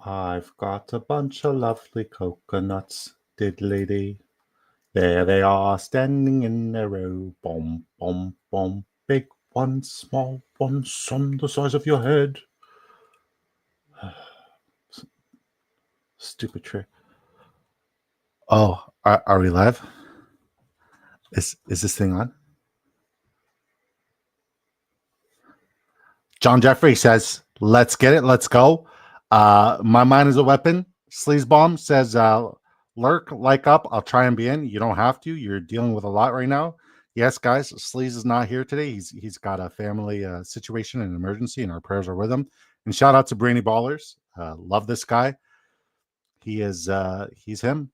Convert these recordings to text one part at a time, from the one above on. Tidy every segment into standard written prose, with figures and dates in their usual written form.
I've got a bunch of lovely coconuts, diddly-dee. There they are, standing in a row. Bom, bom, bom. Big ones, small ones, some the size of your head. Stupid trick. Oh, are we live? Is this thing on? John Jeffrey says, let's get it, let's go. My mind is a weapon. Sleazebomb says, lurk, like up, I'll try and be in. You don't have to. You're dealing with a lot right now. Yes, guys, Sleaze is not here today. He's got a family situation, an emergency, and our prayers are with him. And shout out to Brainy Ballers. Love this guy. He's him.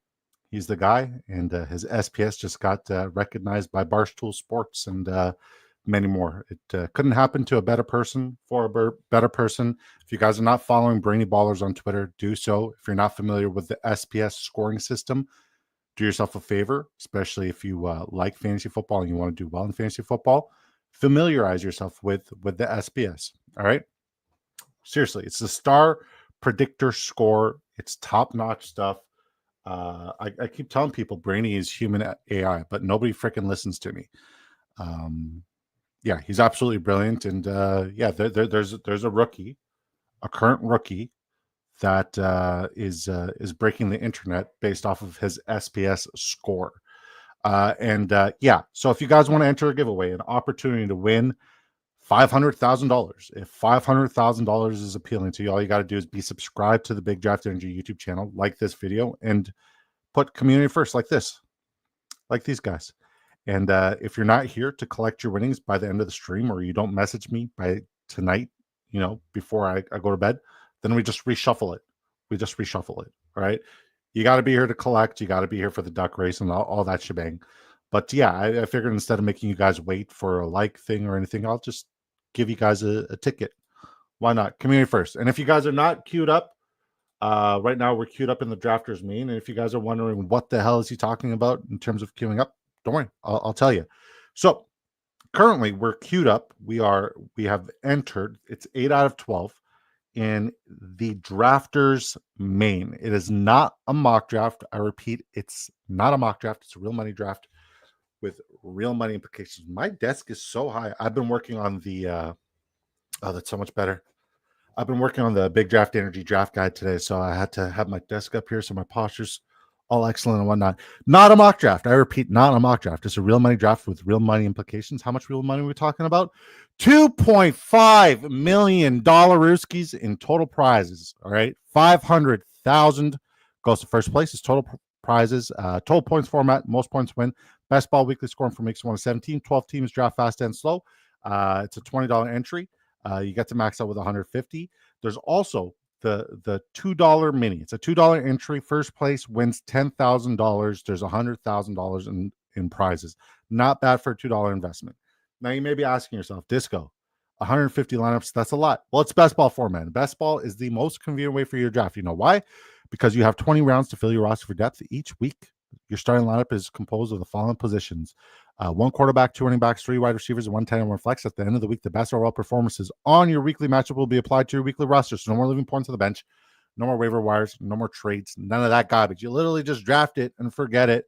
He's the guy. And his SPS just got recognized by Barstool Sports and many more. It couldn't happen to a better person for a better person. If you guys are not following Brainy Ballers on Twitter, do so. If you're not familiar with the SPS scoring system, do yourself a favor, especially if you like fantasy football and you want to do well in fantasy football. Familiarize yourself with the SPS. All right. Seriously, it's the star predictor score. It's top-notch stuff. I keep telling people Brainy is human AI, but nobody freaking listens to me. Yeah, he's absolutely brilliant. And yeah, there's a rookie, a current rookie that is breaking the internet based off of his SPS score. Yeah, so if you guys want to enter a giveaway, an opportunity to win $500,000. If $500,000 is appealing to you, all you got to do is be subscribed to the Big Draft Energy YouTube channel, like this video, and put community first, like this, like these guys. And if you're not here to collect your winnings by the end of the stream, or you don't message me by tonight, you know, before I go to bed, then we just reshuffle it. All right. You got to be here to collect. You got to be here for the duck race and all that shebang. But yeah, I figured instead of making you guys wait for a like thing or anything, I'll just give you guys a ticket. Why not? Community first. And if you guys are not queued up, right now we're queued up in the drafters mean. And if you guys are wondering what the hell is he talking about in terms of queuing up, don't worry, I'll tell you. So currently we're queued up. We have entered. It's 8 out of 12 in the drafters main. It is not a mock draft. I repeat, it's not a mock draft. It's a real money draft with real money implications. My desk is so high. I've been working on the oh, that's so much better. I've been working on the Big Draft Energy draft guide today, so I had to have my desk up here so my posture's all excellent and whatnot. Not a mock draft. I repeat, not a mock draft. It's a real money draft with real money implications. How much real money are we talking about? $2.5 million Rooskies in total prizes. All right. 500,000 goes to first place. It's total prizes. Total points format. Most points win. Best ball weekly scoring from weeks 1 to 17. 12 teams draft fast and slow. It's a $20 entry. You get to max out with 150. There's also the $2 mini. It's a $2 entry. First place wins $10,000. There's $100,000 in prizes. Not bad for a $2 investment. Now you may be asking yourself, Disco, 150 lineups, that's a lot. Well, it's best ball format. Best ball is the most convenient way for your draft. You know why? Because you have 20 rounds to fill your roster for depth each week. Your starting lineup is composed of the following positions: 1 quarterback, 2 running backs, 3 wide receivers, and 1 tight end, 1 flex. At the end of the week, the best overall performances on your weekly matchup will be applied to your weekly roster. So no more leaving points on the bench, no more waiver wires, no more trades, none of that garbage. You literally just draft it and forget it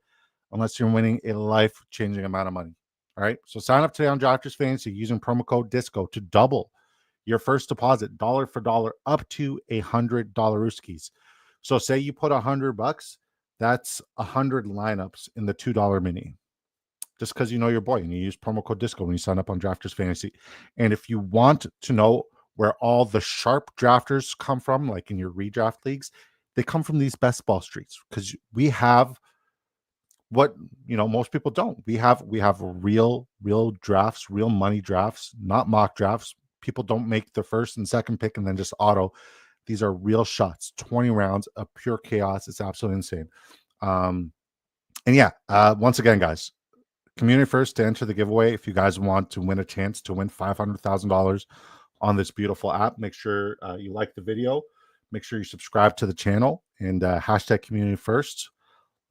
unless you're winning a life-changing amount of money. All right, so sign up today on Drafters Fantasy using promo code DISCO to double your first deposit, dollar for dollar, up to $100 Rooskies. So say you put $100, that's 100 lineups in the $2 mini. Just because you know your boy and you use promo code DISCO when you sign up on Drafters Fantasy. And if you want to know where all the sharp drafters come from, like in your redraft leagues, they come from these best ball streets, because we have what, you know, most people don't. We have real drafts, real money drafts, not mock drafts. People don't make the first and second pick and then just auto. These are real shots, 20 rounds of pure chaos. It's absolutely insane. And yeah, once again, guys, community first to enter the giveaway. If you guys want to win a chance to win $500,000 on this beautiful app, make sure you like the video. Make sure you subscribe to the channel and hashtag community first,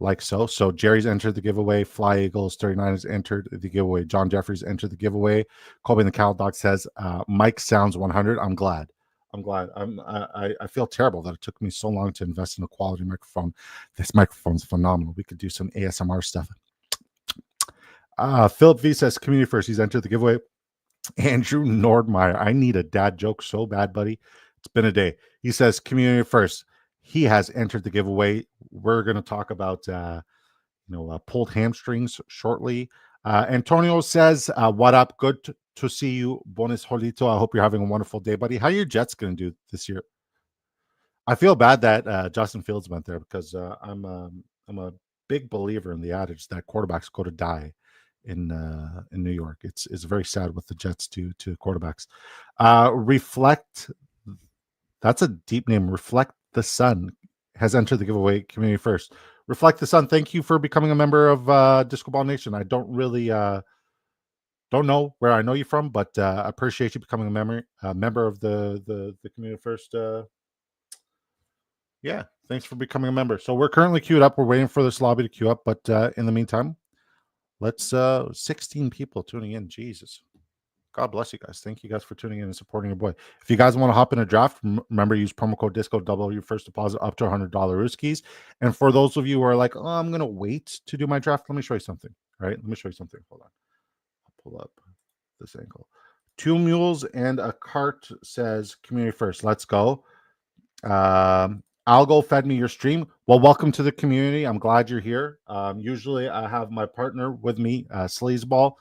like so. So Jerry's entered the giveaway. Fly Eagles 39 has entered the giveaway. John Jeffries entered the giveaway. Colby the Cow Dog says, Mike sounds 100. I'm glad. I'm glad. I feel terrible that it took me so long to invest in a quality microphone. This microphone's phenomenal. We could do some ASMR stuff. Philip V says community first. He's entered the giveaway. Andrew Nordmeyer, I need a dad joke so bad, buddy. It's been a day. He says community first. He has entered the giveaway. We're going to talk about pulled hamstrings shortly. Antonio says, what up? Good to see you. Bonus Jolito. I hope you're having a wonderful day, buddy. How are your Jets going to do this year? I feel bad that Justin Fields went there because I'm a big believer in the adage that quarterbacks go to die in New York. It's very sad what the Jets do to quarterbacks. Reflect. That's a deep name. Reflect the Sun has entered the giveaway community first. Reflect the Sun. Thank you for becoming a member of Disco Ball Nation. I don't really don't know where I know you from, but I appreciate you becoming a member of the community first. Yeah, thanks for becoming a member. So we're currently queued up. We're waiting for this lobby to queue up, but in the meantime, let's 16 people tuning in. Jesus. God bless you guys. Thank you guys for tuning in and supporting your boy. If you guys want to hop in a draft, remember, use promo code DISCO, double your first deposit up to $100 Ruskies. And for those of you who are like, oh, I'm going to wait to do my draft, let me show you something. All right, let me show you something. Hold on. I'll pull up this angle. 2 mules and a cart says community first. Let's go. Algo fed me your stream. Well, welcome to the community. I'm glad you're here. Usually I have my partner with me, Sleazeball,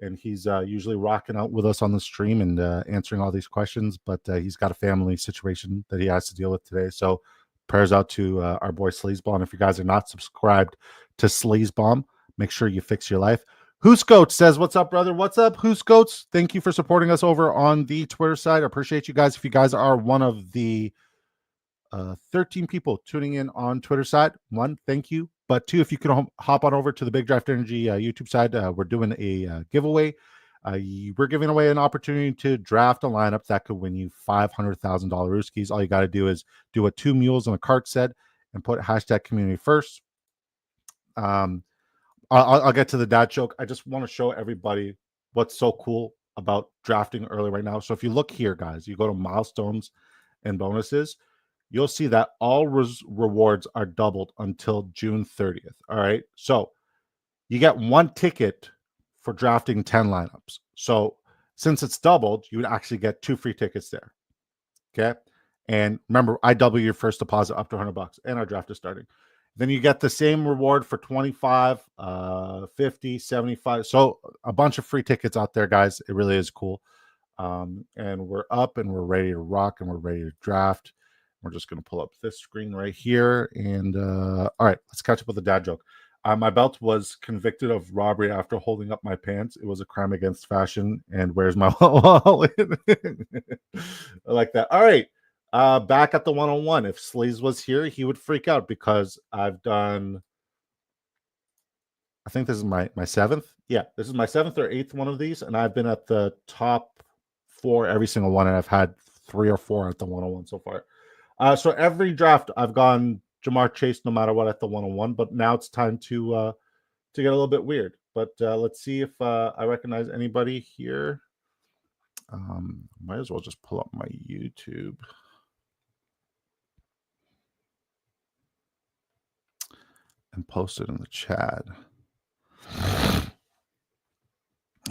and he's usually rocking out with us on the stream and answering all these questions, but he's got a family situation that he has to deal with today. So prayers out to our boy Sleazeball. And if you guys are not subscribed to Sleazebomb, make sure you fix your life. Who's Goats says, what's up, brother? What's up, Who's Goats? Thank you for supporting us over on the Twitter side. I appreciate you guys. If you guys are one of the 13 people tuning in on Twitter side, 1, thank you. But 2, if you could hop on over to the Big Draft Energy YouTube side, we're doing a giveaway. We're giving away an opportunity to draft a lineup that could win you $500,000 Ruskies. All you got to do is do a 2 mules and a cart set and put hashtag community first. I'll get to the dad joke. I just want to show everybody what's so cool about drafting early right now. So if you look here, guys, you go to milestones and bonuses, you'll see that all rewards are doubled until June 30th. All right. So you get 1 ticket for drafting 10 lineups. So since it's doubled, you would actually get 2 free tickets there. Okay. And remember, I double your first deposit up to $100 and our draft is starting. Then you get the same reward for 25, 50, 75. So a bunch of free tickets out there, guys. It really is cool. And we're up and we're ready to rock and we're ready to draft. We're just going to pull up this screen right here. And all right, let's catch up with the dad joke. My belt was convicted of robbery after holding up my pants. It was a crime against fashion. And where's my wallet? I like that. All right. Back at the 101. If Sleaze was here, he would freak out because I've done, I think this is my 7th. Yeah, this is my 7th or 8th one of these. And I've been at the top 4 every single one. And I've had 3 or 4 at the 101 so far. So every draft I've gone Jamar Chase no matter what at the 101, but now it's time to get a little bit weird. But let's see if I recognize anybody here. Might as well just pull up my YouTube. And post it in the chat.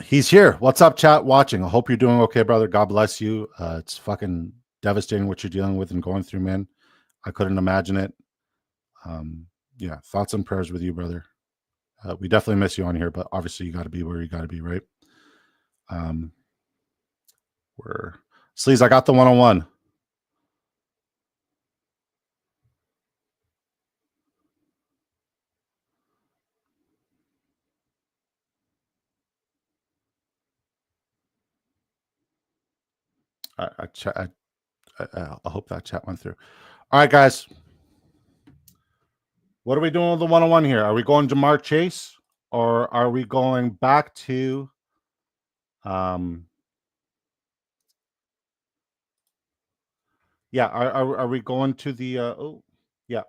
He's here. What's up, chat watching? I hope you're doing okay, brother. God bless you. It's fucking devastating what you're dealing with and going through, man. I couldn't imagine it. Yeah, thoughts and prayers with you, brother. We definitely miss you on here, but obviously you got to be where you got to be, right? Sleaze, I got the 101. I hope that chat went through. All right, guys. What are we doing with the 101 here? Are we going Jamar Chase or are we going back to yeah, are we going to the are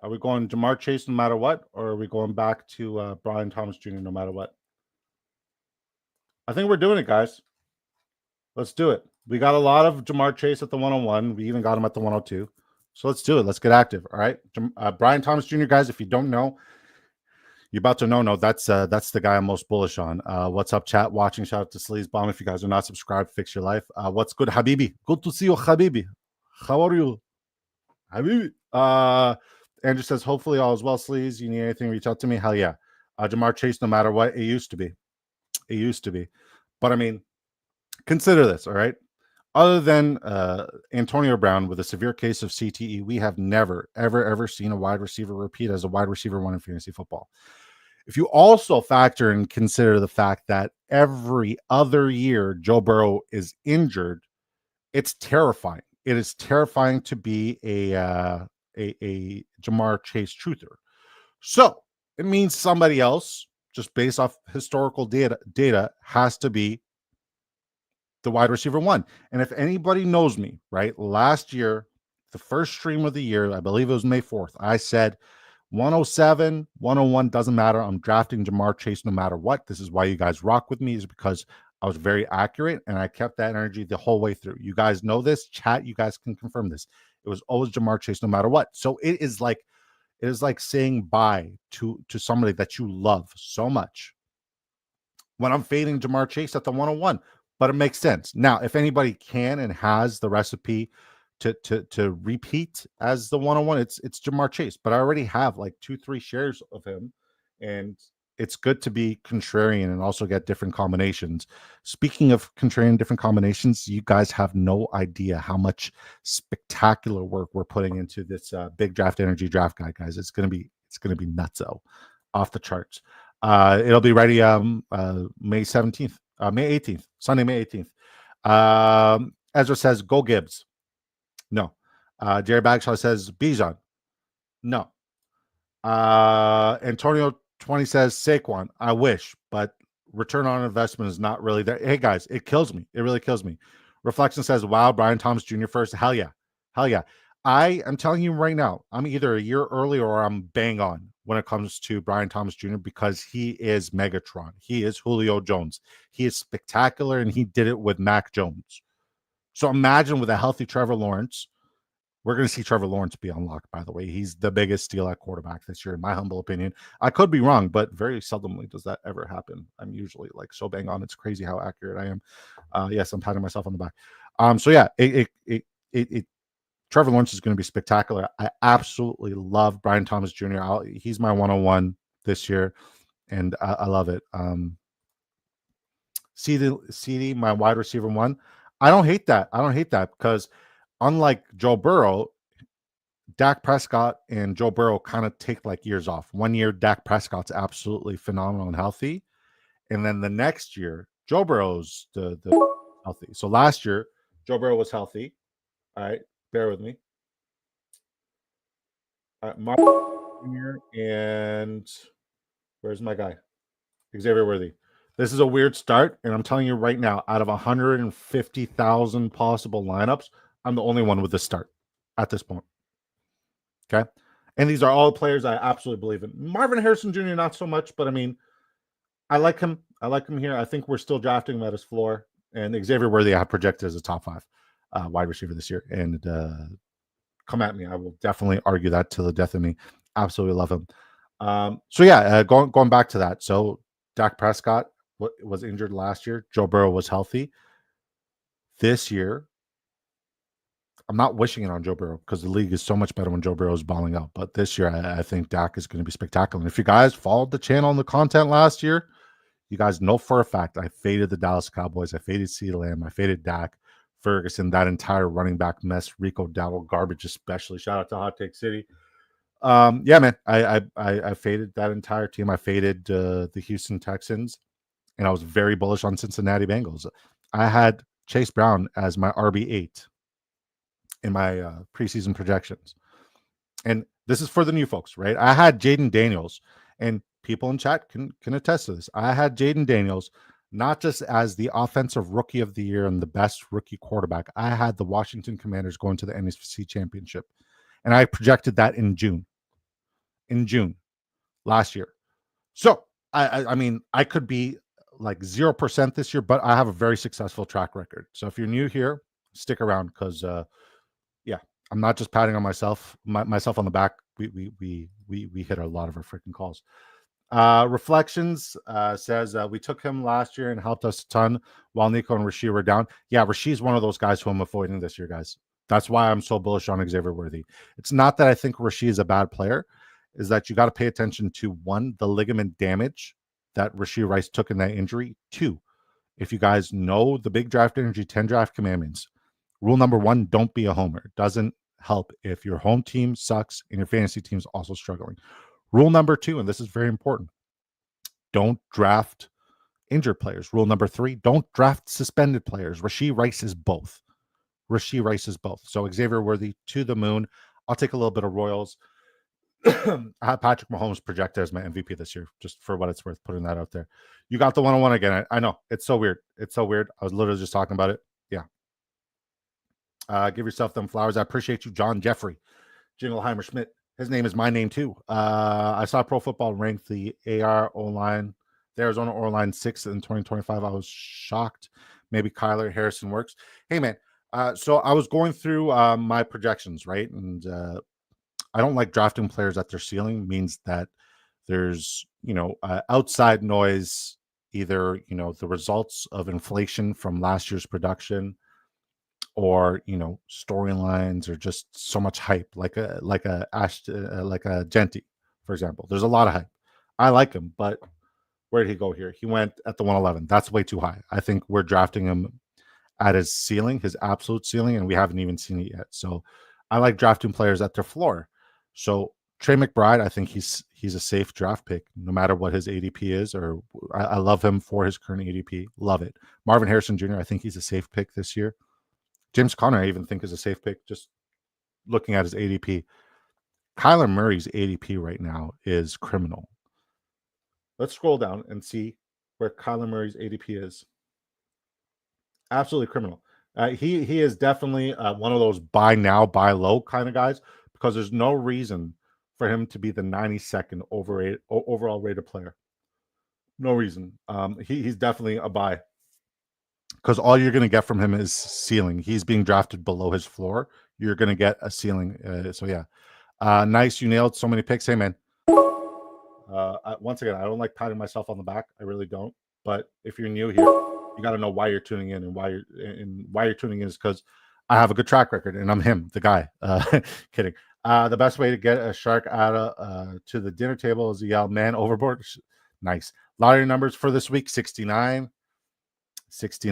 we going Jamar Chase no matter what, or are we going back to Brian Thomas Jr. no matter what? I think we're doing it, guys. Let's do it. We got a lot of Jamar Chase at the 101. We even got him at the 102. So let's do it. Let's get active. All right. Brian Thomas Jr., guys, if you don't know, you're about to know. No, that's the guy I'm most bullish on. What's up, chat? Watching. Shout out to Sleaze Bomb. If you guys are not subscribed, fix your life. What's good, Habibi? Good to see you, Habibi. How are you, Habibi? Andrew says, hopefully all is well, Sleaze. You need anything, reach out to me. Hell yeah. Jamar Chase, no matter what, it used to be. It used to be. But I mean, consider this, all right? Other than Antonio Brown with a severe case of CTE, we have never, ever seen a wide receiver repeat as a wide receiver one in fantasy football. If you also factor and consider the fact that every other year Joe Burrow is injured, it's terrifying. It is terrifying to be a Jamar Chase truther. So it means somebody else, just based off historical data, has to be the wide receiver one. And if anybody knows me, right, last year, the first stream of the year, I believe it was May 4th, I said 107, 101, doesn't matter. I'm drafting Jamar Chase no matter what. This is why you guys rock with me, is because I was very accurate and I kept that energy the whole way through. You guys know this. Chat, you guys can confirm this. It was always Jamar Chase no matter what. So it is like saying bye to somebody that you love so much when I'm fading Jamar Chase at the 101. But it makes sense. Now, if anybody can and has the recipe to repeat as the 101, it's Jamar Chase. But I already have like 2-3 shares of him, and it's good to be contrarian and also get different combinations. Speaking of contrarian different combinations, you guys have no idea how much spectacular work we're putting into this big draft energy draft guide, guys. It's gonna be nutso, off the charts. It'll be ready May 17th. May 18th, Sunday, May 18th. Ezra says, go Gibbs. No. Jerry Bagshaw says, Bijan. No. Antonio 20 says, Saquon. I wish, but return on investment is not really there. Hey, guys, it kills me. It really kills me. Reflection says, wow, Brian Thomas Jr. first. Hell yeah. Hell yeah. I am telling you right now, I'm either a year early or I'm bang on when it comes to Brian Thomas Jr. because he is Megatron. He is Julio Jones. He is spectacular, and he did it with Mac Jones. So imagine with a healthy Trevor Lawrence. We're going to see Trevor Lawrence be unlocked, by the way. He's the biggest steal at quarterback this year, in my humble opinion. I could be wrong, but very seldomly does that ever happen. I'm usually like so bang on. It's crazy how accurate I am. Yes, I'm patting myself on the back. So yeah, Trevor Lawrence is going to be spectacular. I absolutely love Brian Thomas Jr. He's my 101 this year, and I love it. CD, my wide receiver one. I don't hate that. Because unlike Joe Burrow, Dak Prescott and Joe Burrow kind of take like years off. 1 year, Dak Prescott's absolutely phenomenal and healthy. And then the next year, Joe Burrow's the healthy. So last year, Joe Burrow was healthy. All right. Bear with me. Mark Jr. and where's my guy? Xavier Worthy. This is a weird start, and I'm telling you right now, out of 150,000 possible lineups, I'm the only one with this start at this point. Okay? And these are all players I absolutely believe in. Marvin Harrison Jr., not so much, but I mean, I like him. I like him here. I think we're still drafting him at his floor. And Xavier Worthy, I have projected as a top 5 wide receiver this year. And come at me. I will definitely argue that to the death of me. Absolutely love him. So yeah, going back to that. So Dak Prescott was injured last year. Joe Burrow was healthy. This year, I'm not wishing it on Joe Burrow because the league is so much better when Joe Burrow is balling out. But this year, I think Dak is going to be spectacular. And if you guys followed the channel and the content last year, you guys know for a fact I faded the Dallas Cowboys. I faded CeeDee Lamb. I faded Dak, Ferguson, that entire running back mess, Rico Dowdle garbage, especially. Shout out to Hot Take City. Yeah, man, I faded that entire team. I faded the Houston Texans, and I was very bullish on Cincinnati Bengals. I had Chase Brown as my RB8 in my preseason projections. And this is for the new folks, right? I had Jaden Daniels, and people in chat can attest to this. I had Jaden Daniels not just as the offensive rookie of the year and the best rookie quarterback. I had the Washington Commanders going to the NFC Championship, and I projected that in June last year. So I mean, I could be like 0% this year, but I have a very successful track record. So if you're new here, stick around because yeah, I'm not just patting on myself on the back. We hit a lot of our freaking calls. Reflections says we took him last year and helped us a ton while Nico and Rasheed were down. Yeah, Rasheed's one of those guys who I'm avoiding this year, guys. That's why I'm so bullish on Xavier Worthy. It's not that I think Rasheed is a bad player, is that you got to pay attention to, one, the ligament damage that Rasheed Rice took in that injury. Two, if you guys know the big draft energy 10 draft commandments, rule number one, don't be a homer. It doesn't help if your home team sucks and your fantasy team is also struggling. Rule number two, and this is very important, don't draft injured players. Rule number three, don't draft suspended players. Rasheed Rice is both. Rasheed Rice is both. So Xavier Worthy to the moon. I'll take a little bit of Royals. I have Patrick Mahomes projected as my MVP this year, just for what it's worth, putting that out there. You got the 101 again. I know. It's so weird. It's so weird. I was literally just talking about it. Yeah. Give yourself them flowers. I appreciate you, John Jeffrey. Jingleheimer Schmidt. His name is my name too. I saw Pro Football rank the AR O-line, the Arizona O-line 6th in 2025. I was shocked. Maybe Kyler Harrison works. Hey, man. So I was going through my projections, right? And I don't like drafting players at their ceiling. Means that there's, outside noise, either, the results of inflation from last year's production, or storylines, or just so much hype, like a Genty, for example. There's a lot of hype. I like him, but where did he go here? He went at the 111. That's way too high. I think we're drafting him at his ceiling, his absolute ceiling, and we haven't even seen it yet. So I like drafting players at their floor. So Trey McBride, I think he's a safe draft pick, no matter what his ADP is. Or I love him for his current ADP. Love it. Marvin Harrison Jr., I think he's a safe pick this year. James Conner, I even think, is a safe pick, just looking at his ADP. Kyler Murray's ADP right now is criminal. Let's scroll down and see where Kyler Murray's ADP is. Absolutely criminal. He is definitely one of those buy now, buy low kind of guys, because there's no reason for him to be the 92nd overall rated player. No reason. He's definitely a buy, because all you're going to get from him is ceiling. He's being drafted below his floor. You're going to get a ceiling. So yeah, nice. You nailed so many picks. Hey, man. Once again, I don't like patting myself on the back. I really don't. But if you're new here, you got to know why you're tuning in, and why you're tuning in is because I have a good track record, and I'm him, the guy. Kidding. The best way to get a shark out of to the dinner table is to yell "man overboard." Nice. Lottery numbers for this week: 69, 6,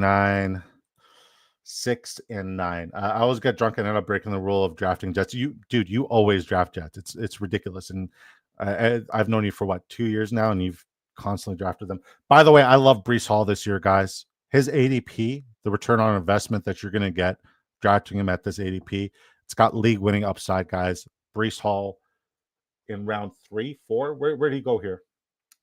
and 9. I always get drunk and end up breaking the rule of drafting Jets. You always draft Jets. It's ridiculous. And I've known you for 2 years now, and you've constantly drafted them. By the way, I love Breece Hall this year, guys. His ADP, the return on investment that you're going to get drafting him at this ADP, it's got league winning upside, guys. Breece Hall in round 3, 4. Where did he go here?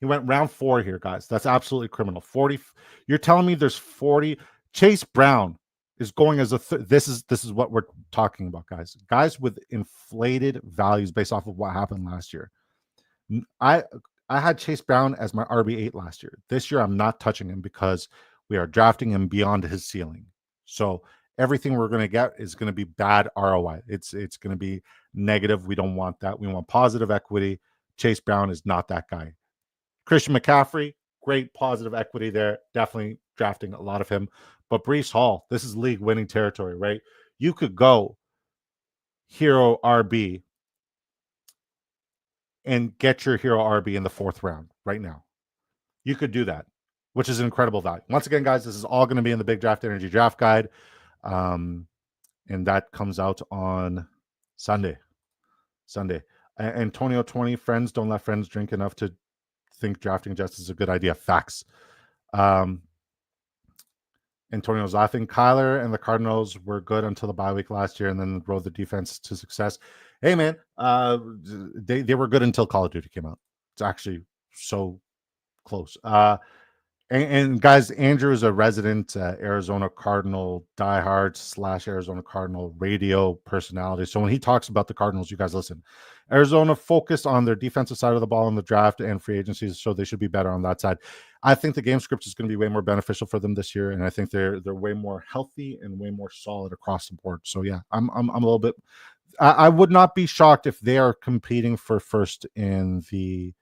He went round 4 here, guys. That's absolutely criminal. 40. You're telling me there's 40. Chase Brown is going as a this is what we're talking about, guys. Guys with inflated values based off of what happened last year. I had Chase Brown as my RB8 last year. This year, I'm not touching him because we are drafting him beyond his ceiling. So everything we're going to get is going to be bad ROI. It's going to be negative. We don't want that. We want positive equity. Chase Brown is not that guy. Christian McCaffrey, great positive equity there. Definitely drafting a lot of him. But Breece Hall, this is league winning territory, right? You could go hero RB and get your hero RB in the 4th round right now. You could do that, which is an incredible value. Once again, guys, this is all going to be in the Big Draft Energy Draft Guide. And that comes out on Sunday. Antonio 20, friends don't let friends drink enough to think drafting Jets is a good idea. Facts. Antonio's laughing. Kyler and the Cardinals were good until the bye week last year, and then rode the defense to success. Hey, man, they were good until Call of Duty came out. It's actually so close. And guys, Andrew is a resident Arizona Cardinal diehard / Arizona Cardinal radio personality. So when he talks about the Cardinals, you guys listen. Arizona focused on their defensive side of the ball in the draft and free agencies, so they should be better on that side. I think the game script is going to be way more beneficial for them this year, and I think they're way more healthy and way more solid across the board. So yeah, I'm a little bit. I would not be shocked if they are competing for first in the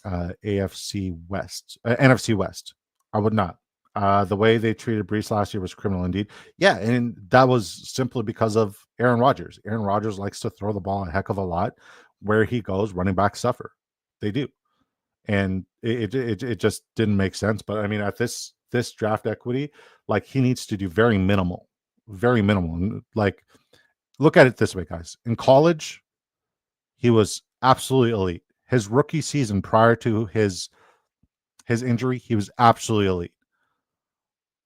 NFC West, NFC West. I would not. The way they treated Brees last year was criminal indeed. Yeah, and that was simply because of Aaron Rodgers. Aaron Rodgers likes to throw the ball a heck of a lot. Where he goes, running backs suffer. They do, and it just didn't make sense. But I mean, at this draft equity, like he needs to do very minimal, very minimal. And like, look at it this way, guys. In college, he was absolutely elite. His rookie season prior to his injury, he was absolutely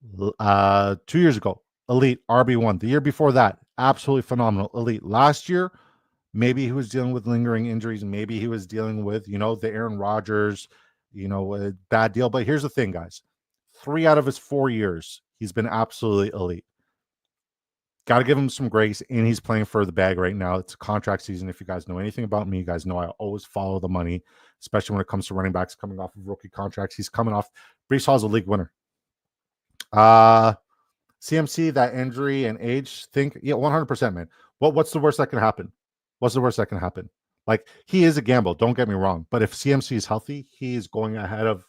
elite. 2 years ago, elite RB1. The year before that, absolutely phenomenal, elite. Last year, maybe he was dealing with lingering injuries. Maybe he was dealing with, the Aaron Rodgers, a bad deal. But here's the thing, guys. 3 out of his 4 years, he's been absolutely elite. Got to give him some grace, and he's playing for the bag right now. It's a contract season. If you guys know anything about me, you guys know I always follow the money, especially when it comes to running backs coming off of rookie contracts. He's coming off. Brees Hall's a league winner. CMC, that injury and age, think, 100%, man. What's the worst that can happen? What's the worst that can happen? Like, he is a gamble, don't get me wrong. But if CMC is healthy, he's going ahead of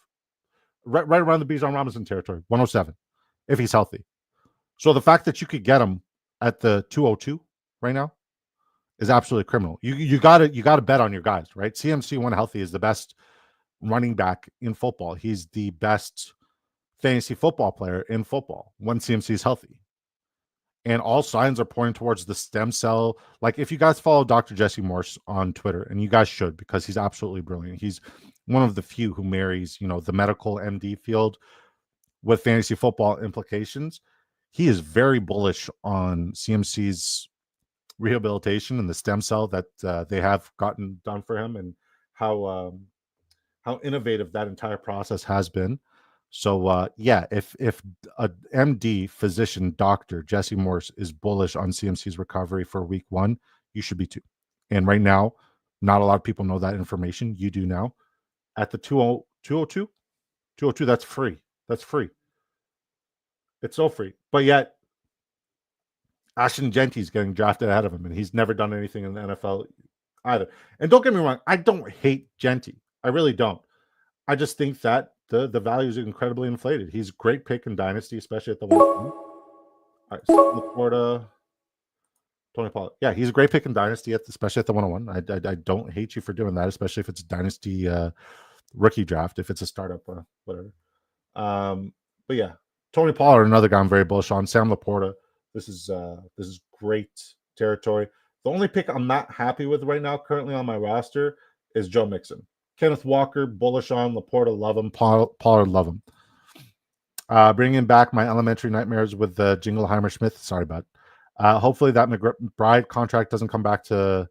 right around the Bijan Robinson territory, 107, if he's healthy. So the fact that you could get him at the 202 right now is absolutely criminal. You gotta bet on your guys, right? CMC, when healthy, is the best running back in football. He's the best fantasy football player in football when CMC is healthy. And all signs are pointing towards the stem cell. Like, if you guys follow Dr. Jesse Morse on Twitter, and you guys should, because he's absolutely brilliant. He's one of the few who marries, the medical MD field with fantasy football implications. He is very bullish on CMC's rehabilitation and the stem cell that they have gotten done for him, and how innovative that entire process has been. So yeah, if a MD physician doctor Jesse Morse is bullish on CMC's recovery for week 1, you should be too. And right now, not a lot of people know that information. You do now. At the 202, that's free. That's free. It's so free. But yet, Ashton Genty's getting drafted ahead of him, and he's never done anything in the NFL either. And don't get me wrong, I don't hate Genty. I really don't. I just think that the value is incredibly inflated. He's a great pick in Dynasty, especially at the 101. All right, so Florida, Tony Pollard. Yeah, he's a great pick in Dynasty, especially at the 101. I don't hate you for doing that, especially if it's a Dynasty rookie draft, if it's a startup or whatever. But yeah, Tony Pollard, another guy I'm very bullish on. Sam Laporta. This is great territory. The only pick I'm not happy with right now, currently on my roster, is Joe Mixon. Kenneth Walker, bullish on. Laporta, love him. Pollard, love him. Bringing back my elementary nightmares with Jingleheimer Smith. Sorry, bud. Hopefully that McBride contract doesn't come back to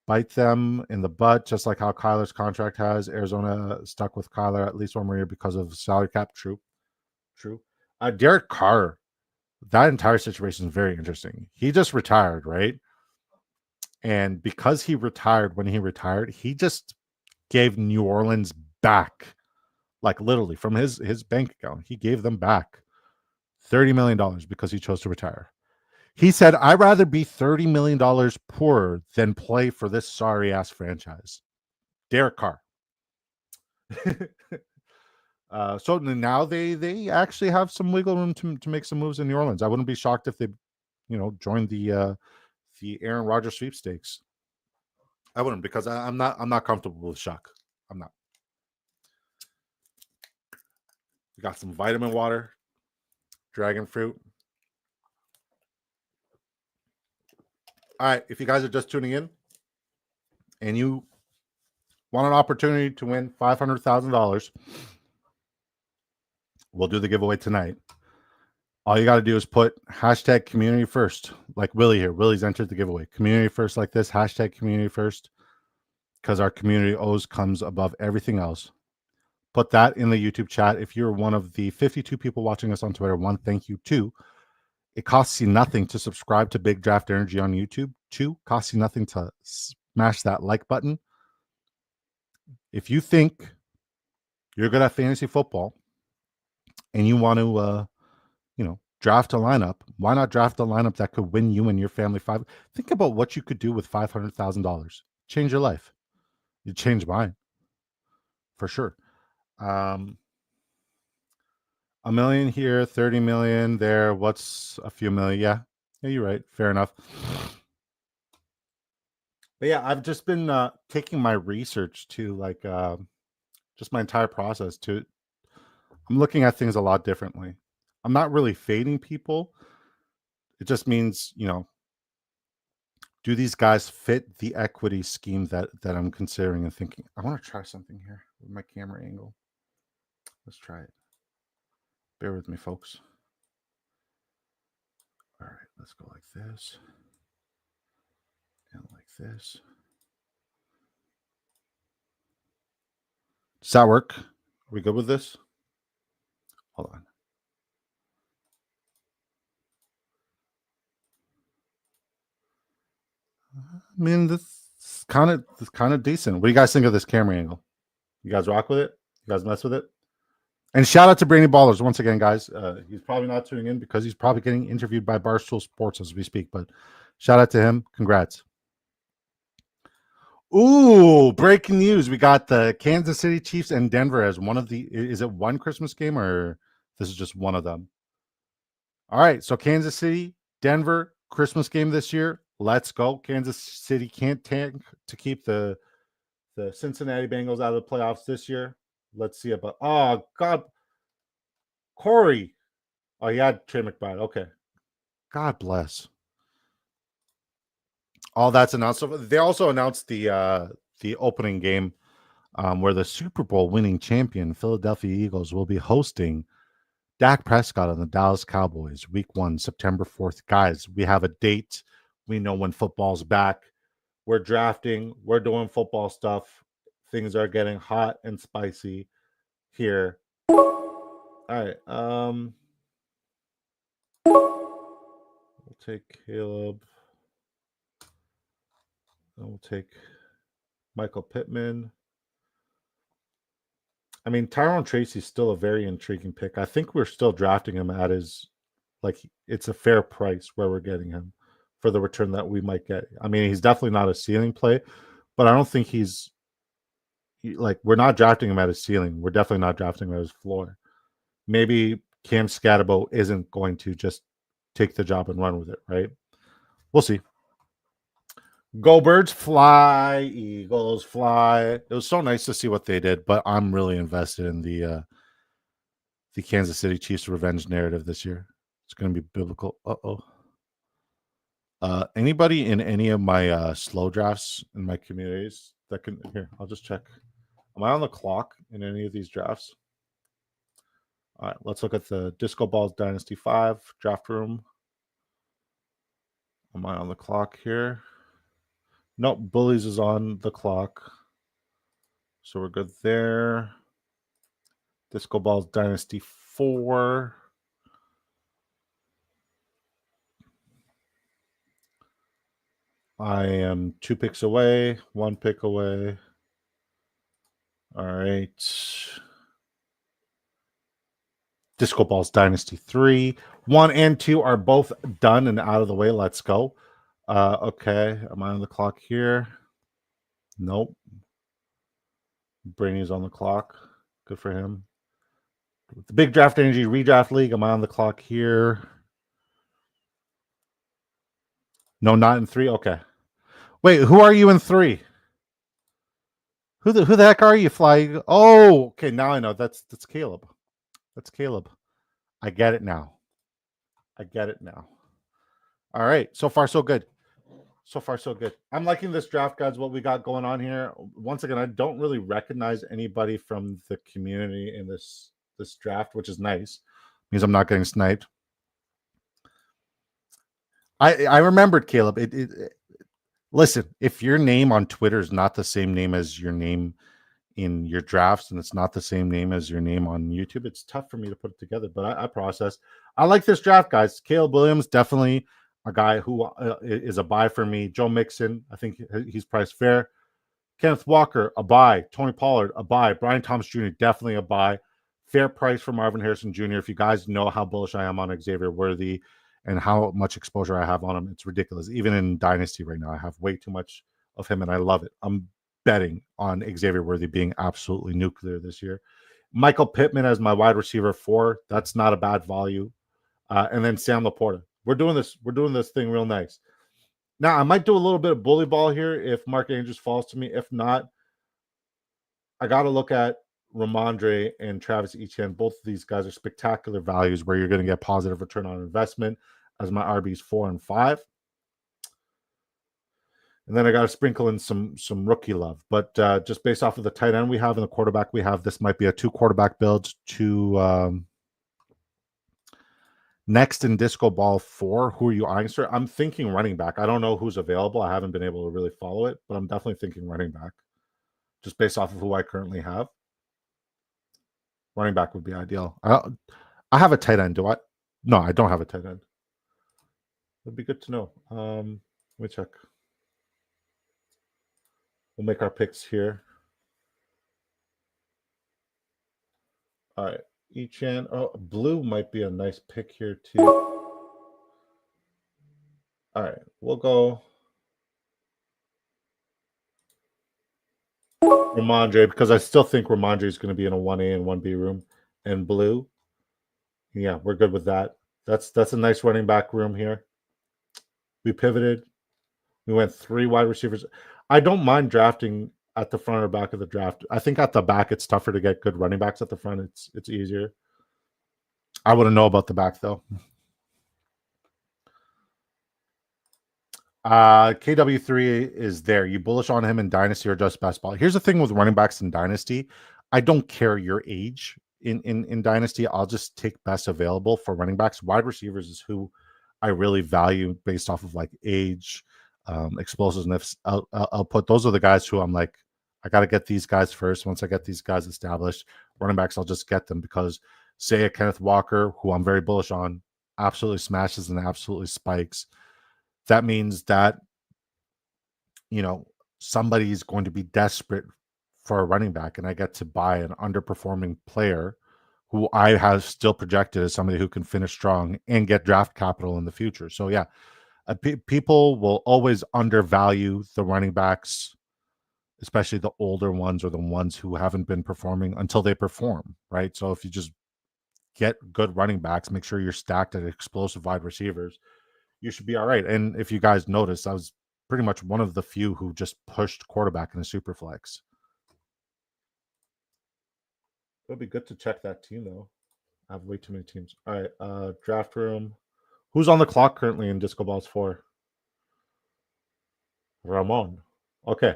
bite them in the butt, just like how Kyler's contract has. Arizona stuck with Kyler at least 1 more year because of salary cap. True. Derek Carr. That entire situation is very interesting. He just retired, right? And because he retired when he retired, he just gave New Orleans back, like literally from his bank account. He gave them back $30 million because he chose to retire. He said, I'd rather be $30 million poorer than play for this sorry-ass franchise. Derek Carr. So now they actually have some wiggle room to make some moves in New Orleans. I wouldn't be shocked if they, joined the Aaron Rodgers sweepstakes. I wouldn't, because I'm not comfortable with shock. I'm not. We got some vitamin water, dragon fruit. All right, if you guys are just tuning in and you want an opportunity to win $500,000, we'll do the giveaway tonight. All you got to do is put hashtag community first, like Willie here. Willie's entered the giveaway. Community first like this, hashtag community first, because our community always comes above everything else. Put that in the YouTube chat. If you're one of the 52 people watching us on Twitter, 1, thank you. 2, it costs you nothing to subscribe to Big Draft Energy on YouTube. 2, costs you nothing to smash that like button. If you think you're good at fantasy football, and you want to, draft a lineup. Why not draft a lineup that could win you and your family five? Think about what you could do with $500,000. Change your life. You change mine for sure. $1 million here, 30 million there. What's a few million? Yeah, you're right. Fair enough. But yeah, I've just been taking my research to just my entire process to. I'm looking at things a lot differently. I'm not really fading people. It just means, do these guys fit the equity scheme that I'm considering and thinking? I want to try something here with my camera angle. Let's try it. Bear with me, folks. All right, let's go like this and like this. Does that work? Are we good with this? Hold on. I mean, this is kind of decent. What do you guys think of this camera angle? You guys rock with it? You guys mess with it? And shout out to Brainy Ballers once again, guys. He's probably not tuning in because he's probably getting interviewed by Barstool Sports as we speak. But shout out to him. Congrats. Ooh, breaking news. We got the Kansas City Chiefs and Denver as one of the. Is it one Christmas game or this is just one of them? All right. So Kansas City, Denver, Christmas game this year. Let's go. Kansas City can't tank to keep the Cincinnati Bengals out of the playoffs this year. Let's see about. Oh, God. Corey. Oh, he had Trey McBride. Okay. God bless. All that's announced. So they also announced the opening game where the Super Bowl winning champion Philadelphia Eagles will be hosting Dak Prescott and the Dallas Cowboys, Week 1, September 4th. Guys, we have a date. We know when football's back. We're drafting. We're doing football stuff. Things are getting hot and spicy here. All right. We'll take Caleb. And we'll take Michael Pittman. I mean, Tyrone Tracy's still a very intriguing pick. I think we're still drafting him at his, it's a fair price where we're getting him for the return that we might get. I mean, he's definitely not a ceiling play, but I don't think we're not drafting him at his ceiling. We're definitely not drafting him at his floor. Maybe Cam Scatterbo isn't going to just take the job and run with it, right? We'll see. Go Birds, fly, Eagles, fly. It was so nice to see what they did, but I'm really invested in the Kansas City Chiefs revenge narrative this year. It's going to be biblical. Anybody in any of my slow drafts in my communities that can here? I'll just check. Am I on the clock in any of these drafts? All right, let's look at the Disco Balls Dynasty 5 draft room. Am I on the clock here? Nope, Bullies is on the clock. So we're good there. Disco Balls Dynasty 4. I am 2 picks away, 1 pick away. All right. Disco Balls Dynasty 3. 1 and 2 are both done and out of the way. Let's go. Okay. Am I on the clock here? Nope. Brainy's on the clock. Good for him. The Big Draft Energy Redraft League. Am I on the clock here? No, not in 3. Okay. Wait, who are you in 3? Who the heck are you, Fly? Oh, okay. Now I know. That's Caleb. That's Caleb. I get it now. All right. So far, so good. I'm liking this draft, guys, what we got going on here. Once again, I don't really recognize anybody from the community in this draft, which is nice. Means I'm not getting sniped. I remembered, Caleb. Listen, if your name on Twitter is not the same name as your name in your drafts and it's not the same name as your name on YouTube, it's tough for me to put it together, but I process. I like this draft, guys. Caleb Williams, definitely a guy who is a buy for me. Joe Mixon, I think he's priced fair. Kenneth Walker, a buy. Tony Pollard, a buy. Brian Thomas Jr., definitely a buy. Fair price for Marvin Harrison Jr. If you guys know how bullish I am on Xavier Worthy and how much exposure I have on him, it's ridiculous. Even in Dynasty right now, I have way too much of him, and I love it. I'm betting on Xavier Worthy being absolutely nuclear this year. Michael Pittman as my wide receiver 4. That's not a bad value. And then Sam Laporta. We're doing this thing real nice. Now, I might do a little bit of bully ball here if Mark Andrews falls to me. If not, I got to look at Ramondre and Travis Etienne. Both of these guys are spectacular values where you're going to get positive return on investment as my RBs 4 and 5. And then I got to sprinkle in some rookie love. But just based off of the tight end we have and the quarterback we have, this might be a 2 quarterback build to next in Disco Ball 4. Who are you eyeing, sir? I'm thinking running back. I don't know who's available. I haven't been able to really follow it, but I'm definitely thinking running back just based off of who I currently have. Running back would be ideal. I have a tight end. Do I? No, I don't have a tight end. That'd be good to know. Let me check. We'll make our picks here. All right. Echan. Oh, blue might be a nice pick here too. All right. We'll go Ramondre because I still think Ramondre is going to be in a 1A and 1B room. And blue. Yeah, we're good with that. That's a nice running back room here. We pivoted. We went 3 wide receivers. I don't mind drafting at the front or back of the draft. I think at the back it's tougher to get good running backs. At the front, it's easier. I wouldn't know about the back though. KW3 is there. You bullish on him in Dynasty or just best ball? Here's the thing with running backs in Dynasty. I don't care your age in Dynasty. I'll just take best available for running backs. Wide receivers is who I really value based off of like age, explosiveness, output. Those are the guys who I'm like, I got to get these guys first. Once I get these guys established, running backs, I'll just get them because say a Kenneth Walker, who I'm very bullish on, absolutely smashes and absolutely spikes. That means that, you know, somebody's going to be desperate for a running back, and I get to buy an underperforming player who I have still projected as somebody who can finish strong and get draft capital in the future. So, yeah, people will always undervalue the running backs, especially the older ones or the ones who haven't been performing until they perform, right? So if you just get good running backs, make sure you're stacked at explosive wide receivers, you should be all right. And if you guys noticed, I was pretty much one of the few who just pushed quarterback in a super flex. It'll be good to check that team, though. I have way too many teams. All right, draft room. Who's on the clock currently in Disco Balls 4? Ramon. Okay.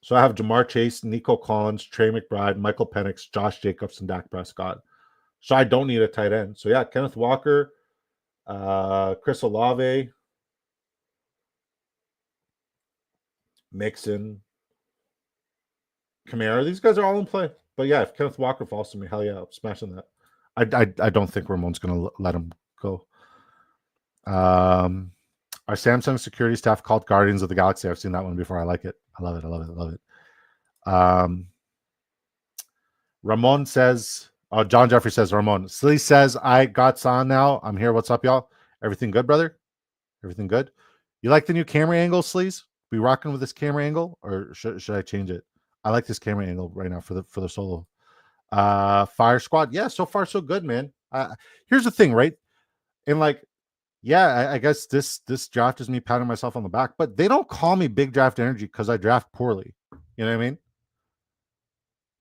So I have Jamar Chase, Nico Collins, Trey McBride, Michael Penix, Josh Jacobs, and Dak Prescott. So I don't need a tight end. So yeah, Kenneth Walker, Chris Olave, Mixon, Kamara. These guys are all in play. But yeah, if Kenneth Walker falls to me, hell yeah, I'm smashing that. I don't think Ramon's going to let him go. Our Samsung security staff called Guardians of the Galaxy. I've seen that one before. I like it. I love it. I love it. I love it. Ramon says, John Jeffrey says, Ramon. Slee says, I got on now. I'm here. What's up, y'all? Everything good, brother? Everything good? You like the new camera angle, Sleaze? We rocking with this camera angle, or should I change it? I like this camera angle right now for the solo. Fire Squad. Yeah, so far so good, man. Here's the thing, right? And like, yeah, I guess this draft is me patting myself on the back, but they don't call me Big Draft Energy because I draft poorly. You know what I mean?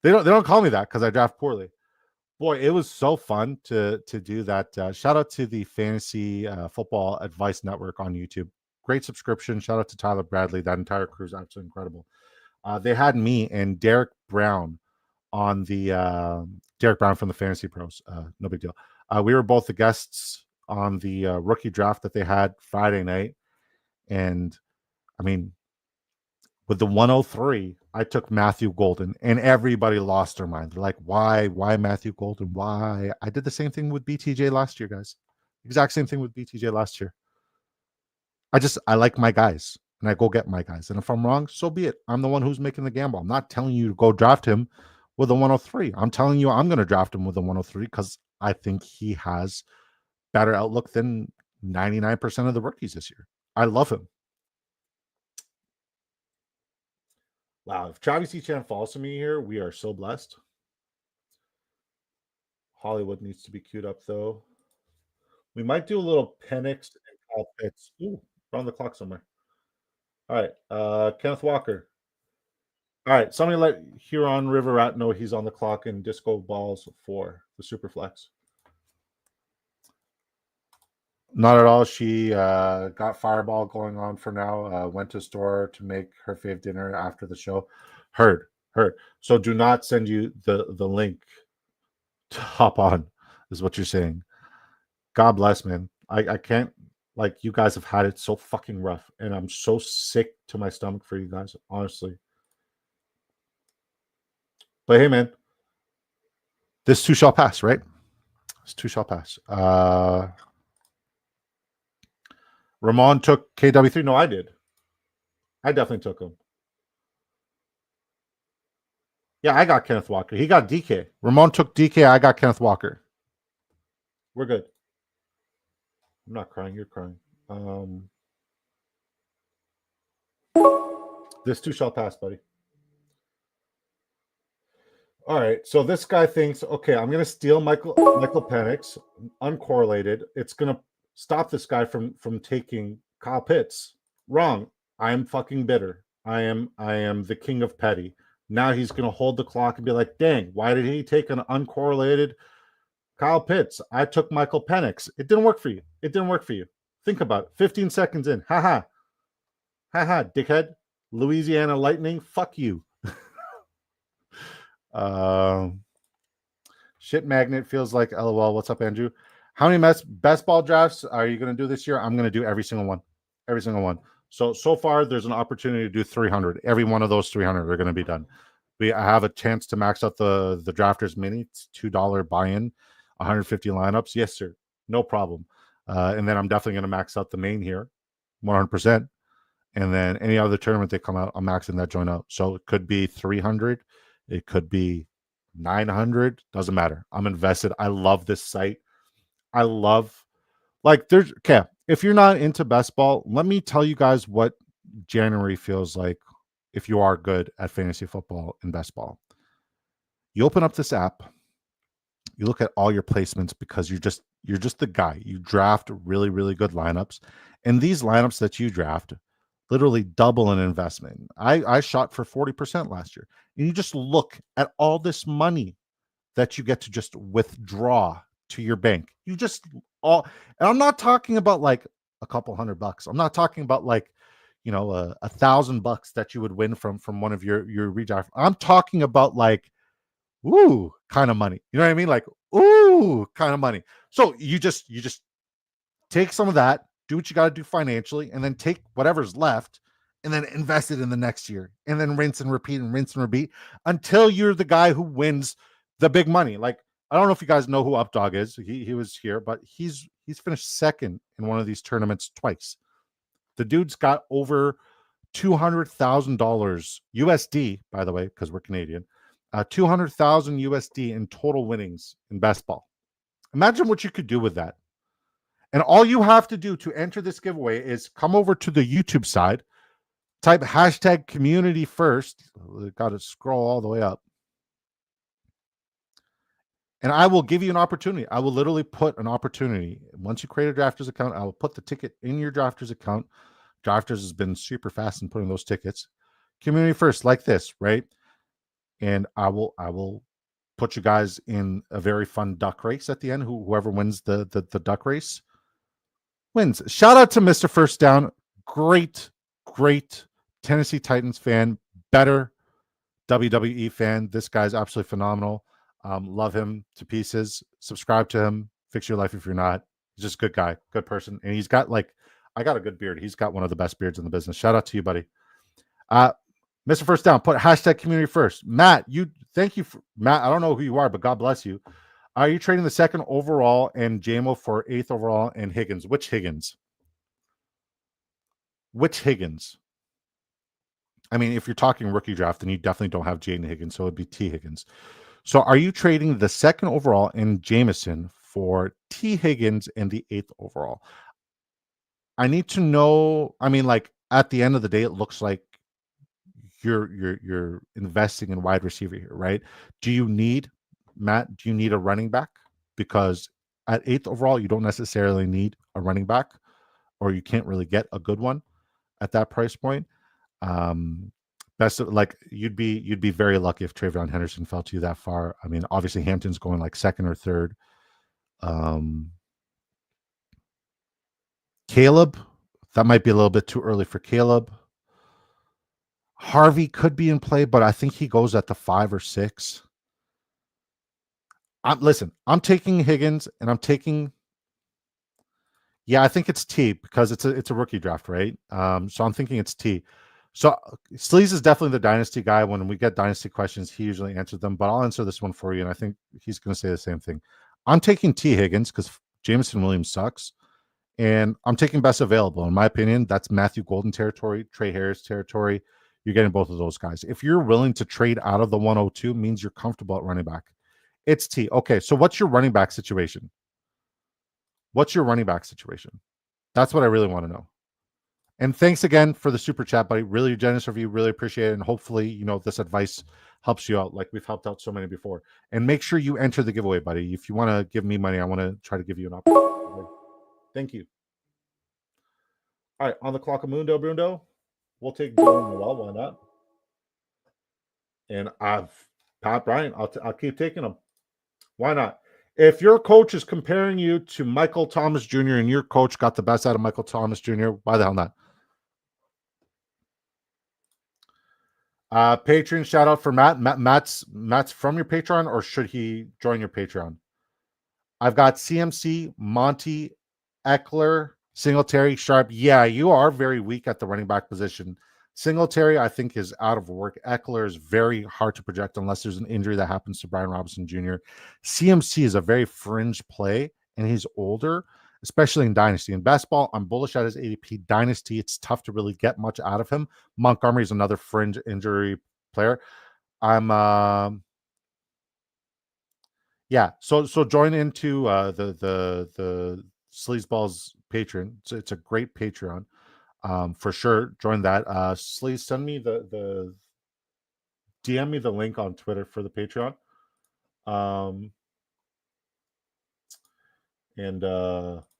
They don't call me that because I draft poorly. Boy, it was so fun to do that. Shout out to the Fantasy Football Advice Network on YouTube. Great subscription. Shout out to Tyler Bradley. That entire crew is absolutely incredible. They had me and Derek Brown on the Derek Brown from the Fantasy Pros. No big deal. We were both the guests on the rookie draft that they had Friday night. And I mean, with the 103, I took Matthew Golden, and everybody lost their mind. They're like, why Matthew Golden? Why? I did the same thing with BTJ last year, guys. Exact same thing with BTJ last year. I like my guys. and I go get my guys. And if I'm wrong, so be it. I'm the one who's making the gamble. I'm not telling you to go draft him with a 103. I'm telling you I'm going to draft him with a 103 because I think he has better outlook than 99% of the rookies this year. I love him. Wow, if Travis Etienne falls to me here, we are so blessed. Hollywood needs to be queued up, though. We might do a little Penix and Kyle Pitts. Ooh, around the clock somewhere. All right, Kenneth Walker. All right, somebody let Huron River Rat know he's on the clock in Disco Balls 4, the Superflex. Not at all. She got Fireball going on for now. Went to store to make her fave dinner after the show. Heard. So do not send you the link to hop on, is what you're saying. God bless, man. I can't, like, you guys have had it so fucking rough, and I'm so sick to my stomach for you guys, honestly. But hey, man, this too shall pass, right? This too shall pass. Ramon took KW3. No, I did. I definitely took him. Yeah, I got Kenneth Walker. He got DK. Ramon took DK. I got Kenneth Walker. We're good. I'm not crying. You're crying. This too shall pass, buddy. All right. So this guy thinks, okay, I'm going to steal Michael Penix, uncorrelated. It's going to stop this guy from taking Kyle Pitts. Wrong. I am fucking bitter. I am the king of petty. Now he's going to hold the clock and be like, dang, why did he take an uncorrelated Kyle Pitts? I took Michael Penix. It didn't work for you. It didn't work for you. Think about it. 15 seconds in. Ha, dickhead. Louisiana Lightning. Fuck you. Shit magnet feels like LOL. What's up, Andrew? How many best ball drafts are you going to do this year? I'm going to do every single one. Every single one. So far, there's an opportunity to do 300. Every one of those 300 are going to be done. I have a chance to max out the Drafters Mini. It's $2 buy-in, 150 lineups. Yes, sir. No problem. And then I'm definitely going to max out the main here, 100%. And then any other tournament they come out, I'm maxing that joint out. So it could be 300. It could be 900. Doesn't matter. I'm invested. I love this site. I love, like, there's, okay, if you're not into best ball, let me tell you guys what January feels like if you are good at fantasy football and best ball. You open up this app, you look at all your placements because you're just the guy. You draft really, really good lineups. And these lineups that you draft literally double an investment. I shot for 40% last year. And you just look at all this money that you get to just withdraw to your bank. You just all, and I'm not talking about like a couple $100. I'm not talking about like, you know, $1,000 that you would win from one of your redraft. I'm talking about like, ooh, kind of money. You know what I mean? Like, ooh, kind of money. So you just take some of that, do what you got to do financially, and then take whatever's left and then invest it in the next year, and then rinse and repeat until you're the guy who wins the big money. Like, I don't know if you guys know who Updog is. He was here, but he's finished second in one of these tournaments twice. The dude's got over $200,000 USD, by the way, because we're Canadian, 200,000 USD in total winnings in best ball. Imagine what you could do with that. And all you have to do to enter this giveaway is come over to the YouTube side, type hashtag community first. Got to scroll all the way up. And I will give you an opportunity. I will literally put an opportunity. Once you create a Drafters account, I will put the ticket in your Drafters account. Drafters has been super fast in putting those tickets. Community first, like this, right? And I will put you guys in a very fun duck race at the end. Whoever wins the duck race wins. Shout out to Mr. First Down. Great Tennessee Titans fan. Better WWE fan. This guy's absolutely phenomenal. Love him to pieces. Subscribe to him. Fix your life if you're not. He's just a good guy, good person. And he's got, like, I got a good beard. He's got one of the best beards in the business. Shout out to you, buddy. Mr. First Down, put hashtag community first. Matt, thank you. Matt, I don't know who you are, but God bless you. Are you trading the second overall and JMO for 8th overall and Higgins? Which Higgins? Which Higgins? I mean, if you're talking rookie draft, then you definitely don't have Jaden Higgins, so it'd be T. Higgins. So are you trading the second overall in Jameson for T. Higgins in the 8th overall? I need to know. I mean, like at the end of the day, it looks like you're investing in wide receiver here, right? Do you need Matt? Do you need a running back? Because at 8th overall, you don't necessarily need a running back, or you can't really get a good one at that price point. Best of, like you'd be very lucky if Travion Henderson fell to you that far. I mean, obviously Hampton's going like second or third. Caleb, that might be a little bit too early for Caleb. Harvey could be in play, but I think he goes at the 5 or 6. I'm taking Higgins, and I'm taking. Yeah, I think it's T because it's a rookie draft, right? So I'm thinking it's T. So Sleaze is definitely the dynasty guy. When we get dynasty questions, he usually answers them, but I'll answer this one for you, and I think he's going to say the same thing. I'm taking T Higgins because Jameson Williams sucks, and I'm taking best available. In my opinion, that's Matthew Golden territory, Trey Harris territory. You're getting both of those guys. If you're willing to trade out of the 102, means you're comfortable at running back. It's T. Okay, so what's your running back situation? What's your running back situation? That's what I really want to know. And thanks again for the super chat, buddy. Really generous of you. Really appreciate it. And hopefully, this advice helps you out like we've helped out so many before. And make sure you enter the giveaway, buddy. If you want to give me money, I want to try to give you an opportunity. Thank you. All right, on the clock of Mundo Brundo. We'll take Dylan Noel. Why not? And Pat Bryant. I'll keep taking him. Why not? If your coach is comparing you to Michael Thomas Jr. and your coach got the best out of Michael Thomas Jr., why the hell not? Patreon shout out for Matt. Matt's from your Patreon, or should he join your Patreon? I've got CMC, Monty, Eckler, Singletary, Sharp. Yeah, you are very weak at the running back position. Singletary, I think, is out of work. Eckler is very hard to project unless there's an injury that happens to Brian Robinson Jr. CMC is a very fringe play, and he's older, especially in Dynasty. In best ball, I'm bullish at his ADP. Dynasty, it's tough to really get much out of him. Montgomery is another fringe injury player. Yeah, so join into the Sleazeballs Patreon. It's a great Patreon. For sure, join that. Sleaze, send me the DM me the link on Twitter for the Patreon.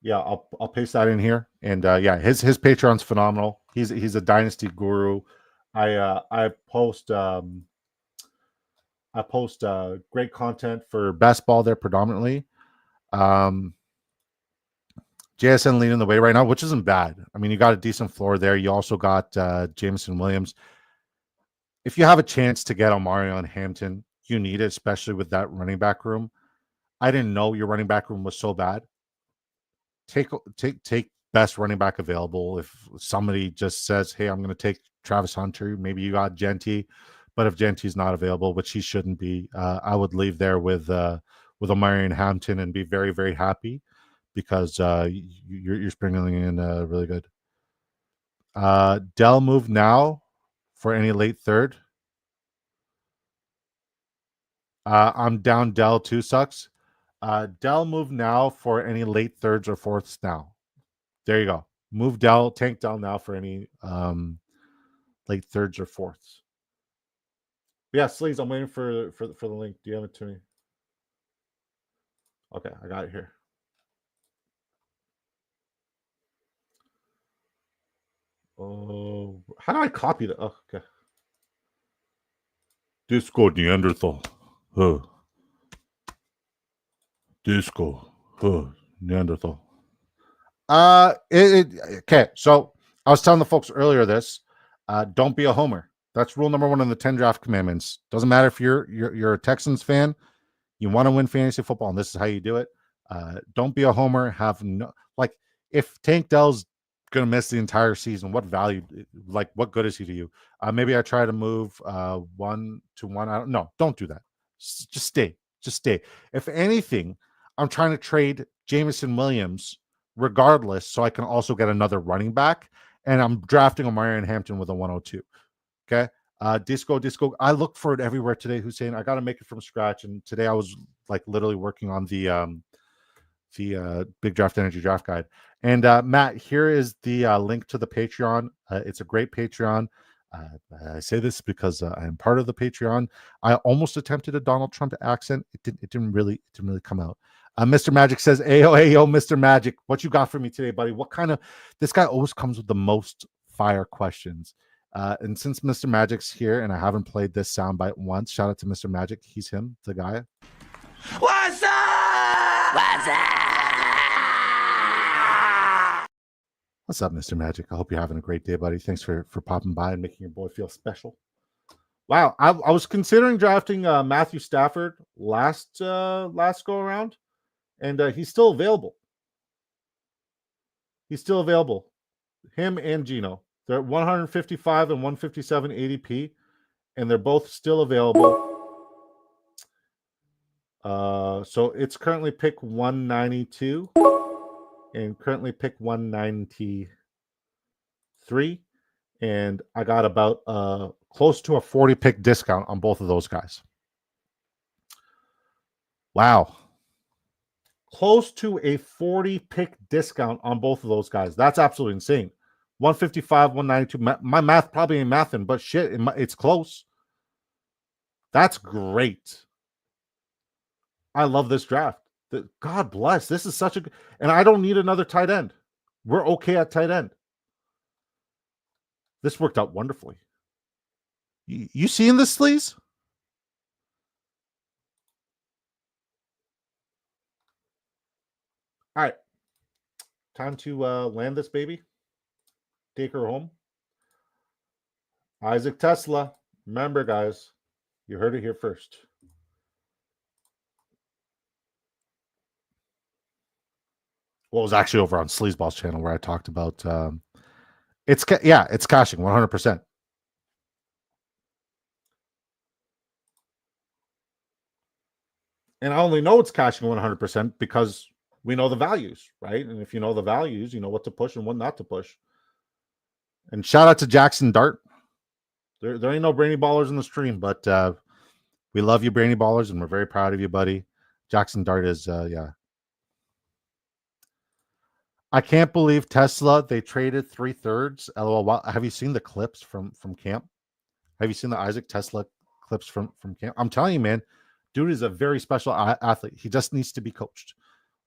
Yeah, I'll paste that in here. And yeah, his Patreon's phenomenal. He's a dynasty guru. I post great content for best ball there predominantly. JSN leading the way right now, which isn't bad. I mean, you got a decent floor there. You also got Jameson Williams. If you have a chance to get Omarion and Hampton, you need it, especially with that running back room. I didn't know your running back room was so bad. Take best running back available. If somebody just says, "Hey, I'm going to take Travis Hunter," maybe you got Genty, but if Genty's not available, which he shouldn't be, I would leave there with Omarion and Hampton and be very, very happy because you're sprinkling in really good. Dell move now for any late third. I'm down Dell 2 sucks. Dell move now for any late thirds or fourths now. There you go. Move Dell, tank Dell now for any late thirds or fourths. But yeah, Sleaze, I'm waiting for the link. Do you have it to me? Okay, I got it here. Oh, how do I copy that? Oh, okay. Disco Neanderthal. Disco. Neanderthal. Okay. So I was telling the folks earlier this. Don't be a homer. That's rule number 1 in the 10 draft commandments. Doesn't matter if you're a Texans fan, you want to win fantasy football, and this is how you do it. Don't be a homer. Have no if Tank Dell's gonna miss the entire season, what value? What good is he to you? Maybe I try to move 1 to 1. I don't know. Don't do that. Just stay. Just stay. If anything, I'm trying to trade Jameson Williams regardless, so I can also get another running back, and I'm drafting Omarion Hampton with a 102. Okay. Disco. I look for it everywhere today, Hussein. I got to make it from scratch. And today I was like literally working on the Big Draft Energy Draft Guide. And Matt, here is the link to the Patreon. It's a great Patreon. I say this because I am part of the Patreon. I almost attempted a Donald Trump accent. It didn't really come out. Mr. Magic says, Ayo, Mr. Magic, what you got for me today, buddy? What kind of, this guy always comes with the most fire questions. And since Mr. Magic's here and I haven't played this soundbite once, shout out to Mr. Magic. He's him, the guy. What's up? What's up? What's up, Mr. Magic? I hope you're having a great day, buddy. Thanks for popping by and making your boy feel special. Wow, I was considering drafting Matthew Stafford last go around, and he's still available. He's still available. Him and Geno. They're at 155 and 157 ADP, and they're both still available. So it's currently pick 192 and currently pick 193. And I got about close to a 40 pick discount on both of those guys. Wow. Close to a 40 pick discount on both of those guys. That's absolutely insane. 155, 192. My math probably ain't mathing, but shit, it's close. That's great. I love this draft. God bless. This is such a... And I don't need another tight end. We're okay at tight end. This worked out wonderfully. You seeing this, Sleaze? All right. Time to land this baby. Take her home. Isaac Tesla. Remember, guys, you heard it here first. Well, it was actually over on Sleazeball's channel where I talked about it's cashing 100%. And I only know it's cashing 100% because we know the values, right? And if you know the values, you know what to push and what not to push. And shout out to Jackson Dart. There ain't no Brainy Ballers in the stream, but we love you, Brainy Ballers, and we're very proud of you, buddy. Jackson Dart is, yeah. I can't believe Tesla, they traded 3/3. LOL. Have you seen the clips from camp? Have you seen the Isaac Tesla clips from camp? I'm telling you, man, dude is a very special athlete. He just needs to be coached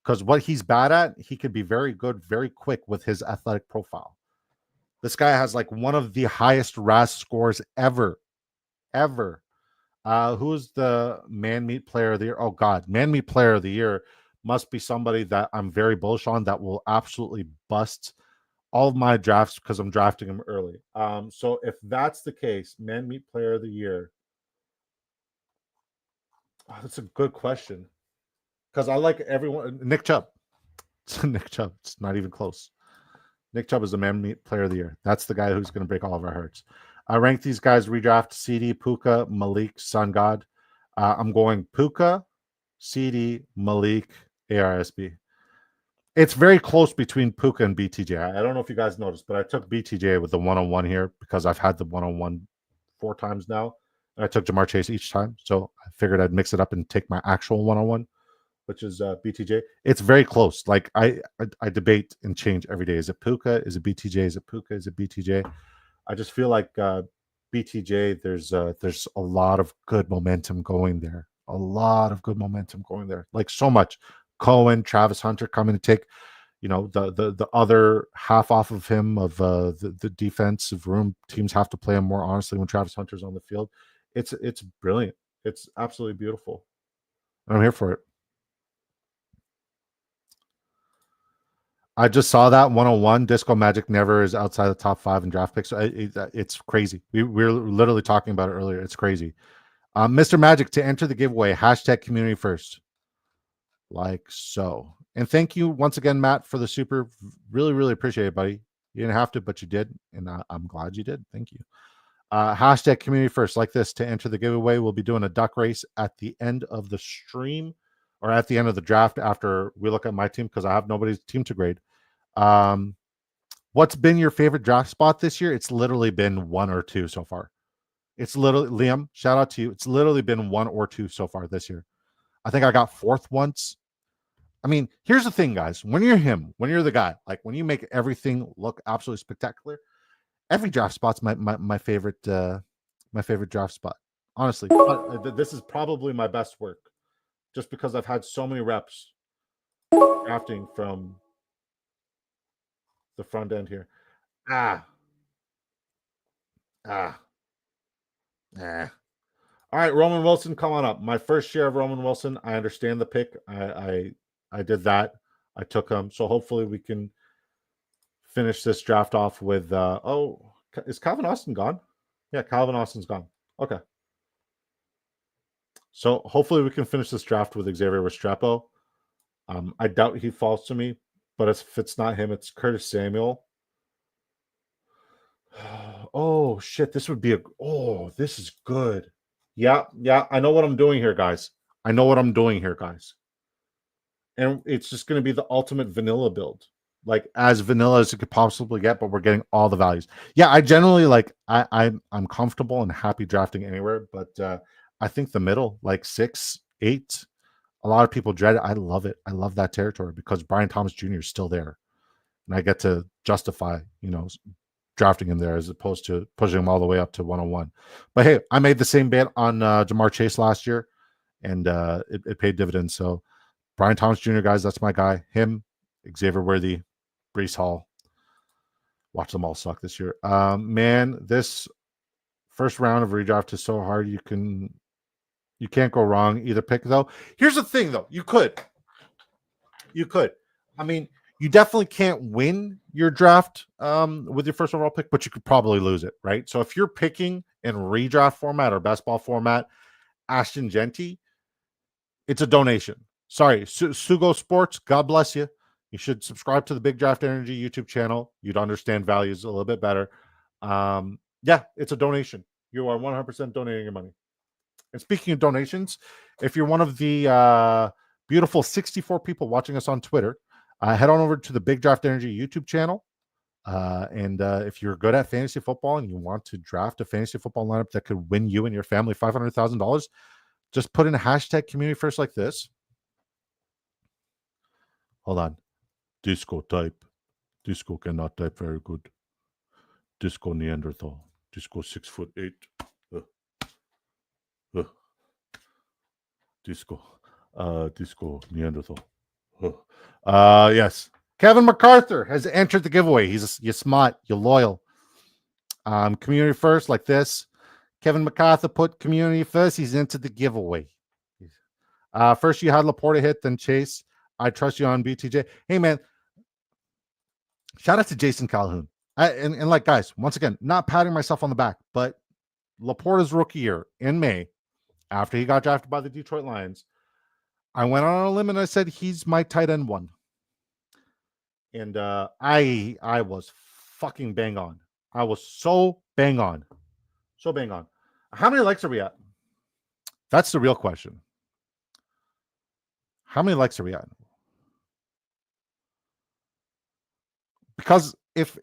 because what he's bad at, he could be very good, very quick with his athletic profile. This guy has like one of the highest RAS scores ever. Who's the Man Meat Player of the Year? Oh, God. Man Meat Player of the Year must be somebody that I'm very bullish on that will absolutely bust all of my drafts because I'm drafting him early. So if that's the case, Man Meat Player of the Year. Oh, that's a good question. Because I like everyone. Nick Chubb. Nick Chubb. It's not even close. Nick Chubb is the Man Meat Player of the Year. That's the guy who's going to break all of our hearts. I rank these guys redraft: CD, Puka, Malik, Sun God. I'm going Puka, CD, Malik, ARSB. It's very close between Puka and BTJ. I don't know if you guys noticed, but I took BTJ with the 101 here because I've had the 101 4 times now. And I took Jamar Chase each time. So I figured I'd mix it up and take my actual 101, which is BTJ. It's very close. Like I debate and change every day. Is it Puka? Is it BTJ? Is it Puka? Is it BTJ? I just feel like BTJ, there's a lot of good momentum going there. A lot of good momentum going there. Like so much. Cohen, Travis Hunter coming to take, the other half off of him of the defensive room. Teams have to play him more honestly when Travis Hunter's on the field. It's brilliant. It's absolutely beautiful. I'm here for it. I just saw that 101. Disco Magic never is outside the top 5 in draft picks. It's crazy. We're literally talking about it earlier. It's crazy. Mr. Magic, to enter the giveaway, hashtag community first. Like so. And thank you once again, Matt, for the super. Really, really appreciate it, buddy. You didn't have to, but you did. And I'm glad you did. Thank you. Hashtag community first, like this, to enter the giveaway. We'll be doing a duck race at the end of the stream or at the end of the draft after we look at my team because I have nobody's team to grade. What's been your favorite draft spot this year? It's literally been 1 or 2 so far. It's literally, Liam, shout out to you. It's literally been 1 or 2 so far this year. I think I got 4th once. I mean, here's the thing, guys. When you're him, when you're the guy, like when you make everything look absolutely spectacular, every draft spot's my favorite draft spot. Honestly, this is probably my best work, just because I've had so many reps drafting from the front end here. Ah. All right, Roman Wilson, come on up. My first share of Roman Wilson. I understand the pick. I did that. I took him. So hopefully we can finish this draft off with is Calvin Austin gone? Yeah, Calvin Austin's gone. Okay. So hopefully we can finish this draft with Xavier Restrepo. I doubt he falls to me, but if it's not him, it's Curtis Samuel. Oh shit, this would be this is good. Yeah, I know what I'm doing here, guys. And it's just going to be the ultimate vanilla build. Like as vanilla as it could possibly get, but we're getting all the values. Yeah, I generally like I'm comfortable and happy drafting anywhere, but I think the middle, like 6, 8, a lot of people dread it. I love it. I love that territory because Brian Thomas Jr. is still there. And I get to justify, drafting him there as opposed to pushing him all the way up to 101. But hey, I made the same bet on Jamar Chase last year, and it paid dividends. So Brian Thomas Jr., guys, that's my guy. Him, Xavier Worthy, Breece Hall. Watch them all suck this year. Man, this first round of redraft is so hard. You can't go wrong either pick, though. Here's the thing, though. You could. I mean, you definitely can't win your draft with your first overall pick, but you could probably lose it, right? So if you're picking in redraft format or best ball format, Ashton Genty, it's a donation. Sorry, Sugo Sports, God bless you. You should subscribe to the Big Draft Energy YouTube channel. You'd understand values a little bit better. Yeah, it's a donation. You are 100% donating your money. And speaking of donations, if you're one of the beautiful 64 people watching us on Twitter, head on over to the Big Draft Energy YouTube channel. And if you're good at fantasy football and you want to draft a fantasy football lineup that could win you and your family $500,000, just put in a hashtag community first like this. Hold on. Disco type. Disco cannot type very good. Disco Neanderthal. Disco 6'8". Disco. Disco Neanderthal. Yes. Kevin MacArthur has entered the giveaway. You're smart. You're loyal. Community first like this. Kevin MacArthur put community first. He's into the giveaway. First you had Laporta hit, then Chase. I trust you on BTJ. Hey, man. Shout out to Jason Calhoun. And like, guys, once again, not patting myself on the back, but Laporta's rookie year in May, after he got drafted by the Detroit Lions, I went on a limb and I said, he's my tight end 1. And I was fucking bang on. I was so bang on. So bang on. How many likes are we at? That's the real question. How many likes are we at? Because if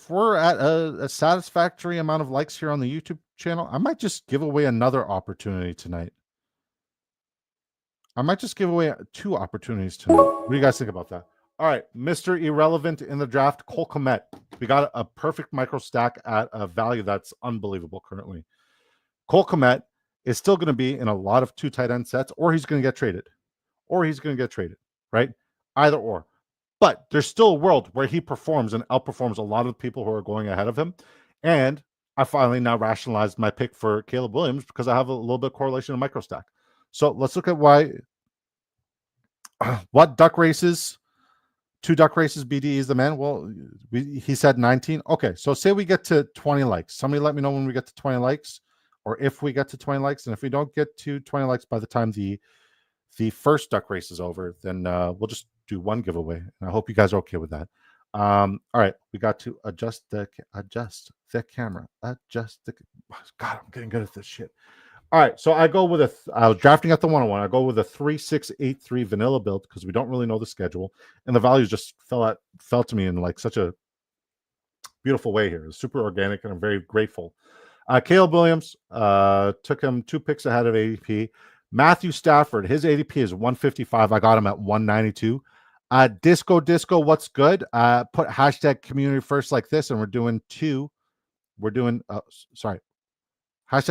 we're at a satisfactory amount of likes here on the YouTube channel, I might just give away another opportunity tonight. I might just give away 2 opportunities tonight. What do you guys think about that? All right, Mr. Irrelevant in the draft, Cole Kmet. We got a perfect micro stack at a value that's unbelievable currently. Cole Kmet is still going to be in a lot of 2 tight end sets, or he's going to get traded. Right? Either or. But there's still a world where he performs and outperforms a lot of the people who are going ahead of him. And I finally now rationalized my pick for Caleb Williams because I have a little bit of correlation in micro stack. So let's look at what duck races, 2 duck races BD is the man. Well, he said 19. Okay, so say we get to 20 likes. Somebody let me know when we get to 20 likes, or if we get to 20 likes. And if we don't get to 20 likes by the time the first duck race is over, then we'll just do 1 giveaway. And I hope you guys are okay with that. All right, we got to adjust the camera. God, I'm getting good at this shit. All right, so I go with I was drafting at the 101. I go with a 3-6-8-3 vanilla build because we don't really know the schedule, and the values just fell to me in like such a beautiful way here. It's super organic, and I'm very grateful. Caleb Williams took him 2 picks ahead of ADP. Matthew Stafford, his ADP is 155. I got him at 192. Disco, what's good? Put hashtag community first like this, and we're doing hashtag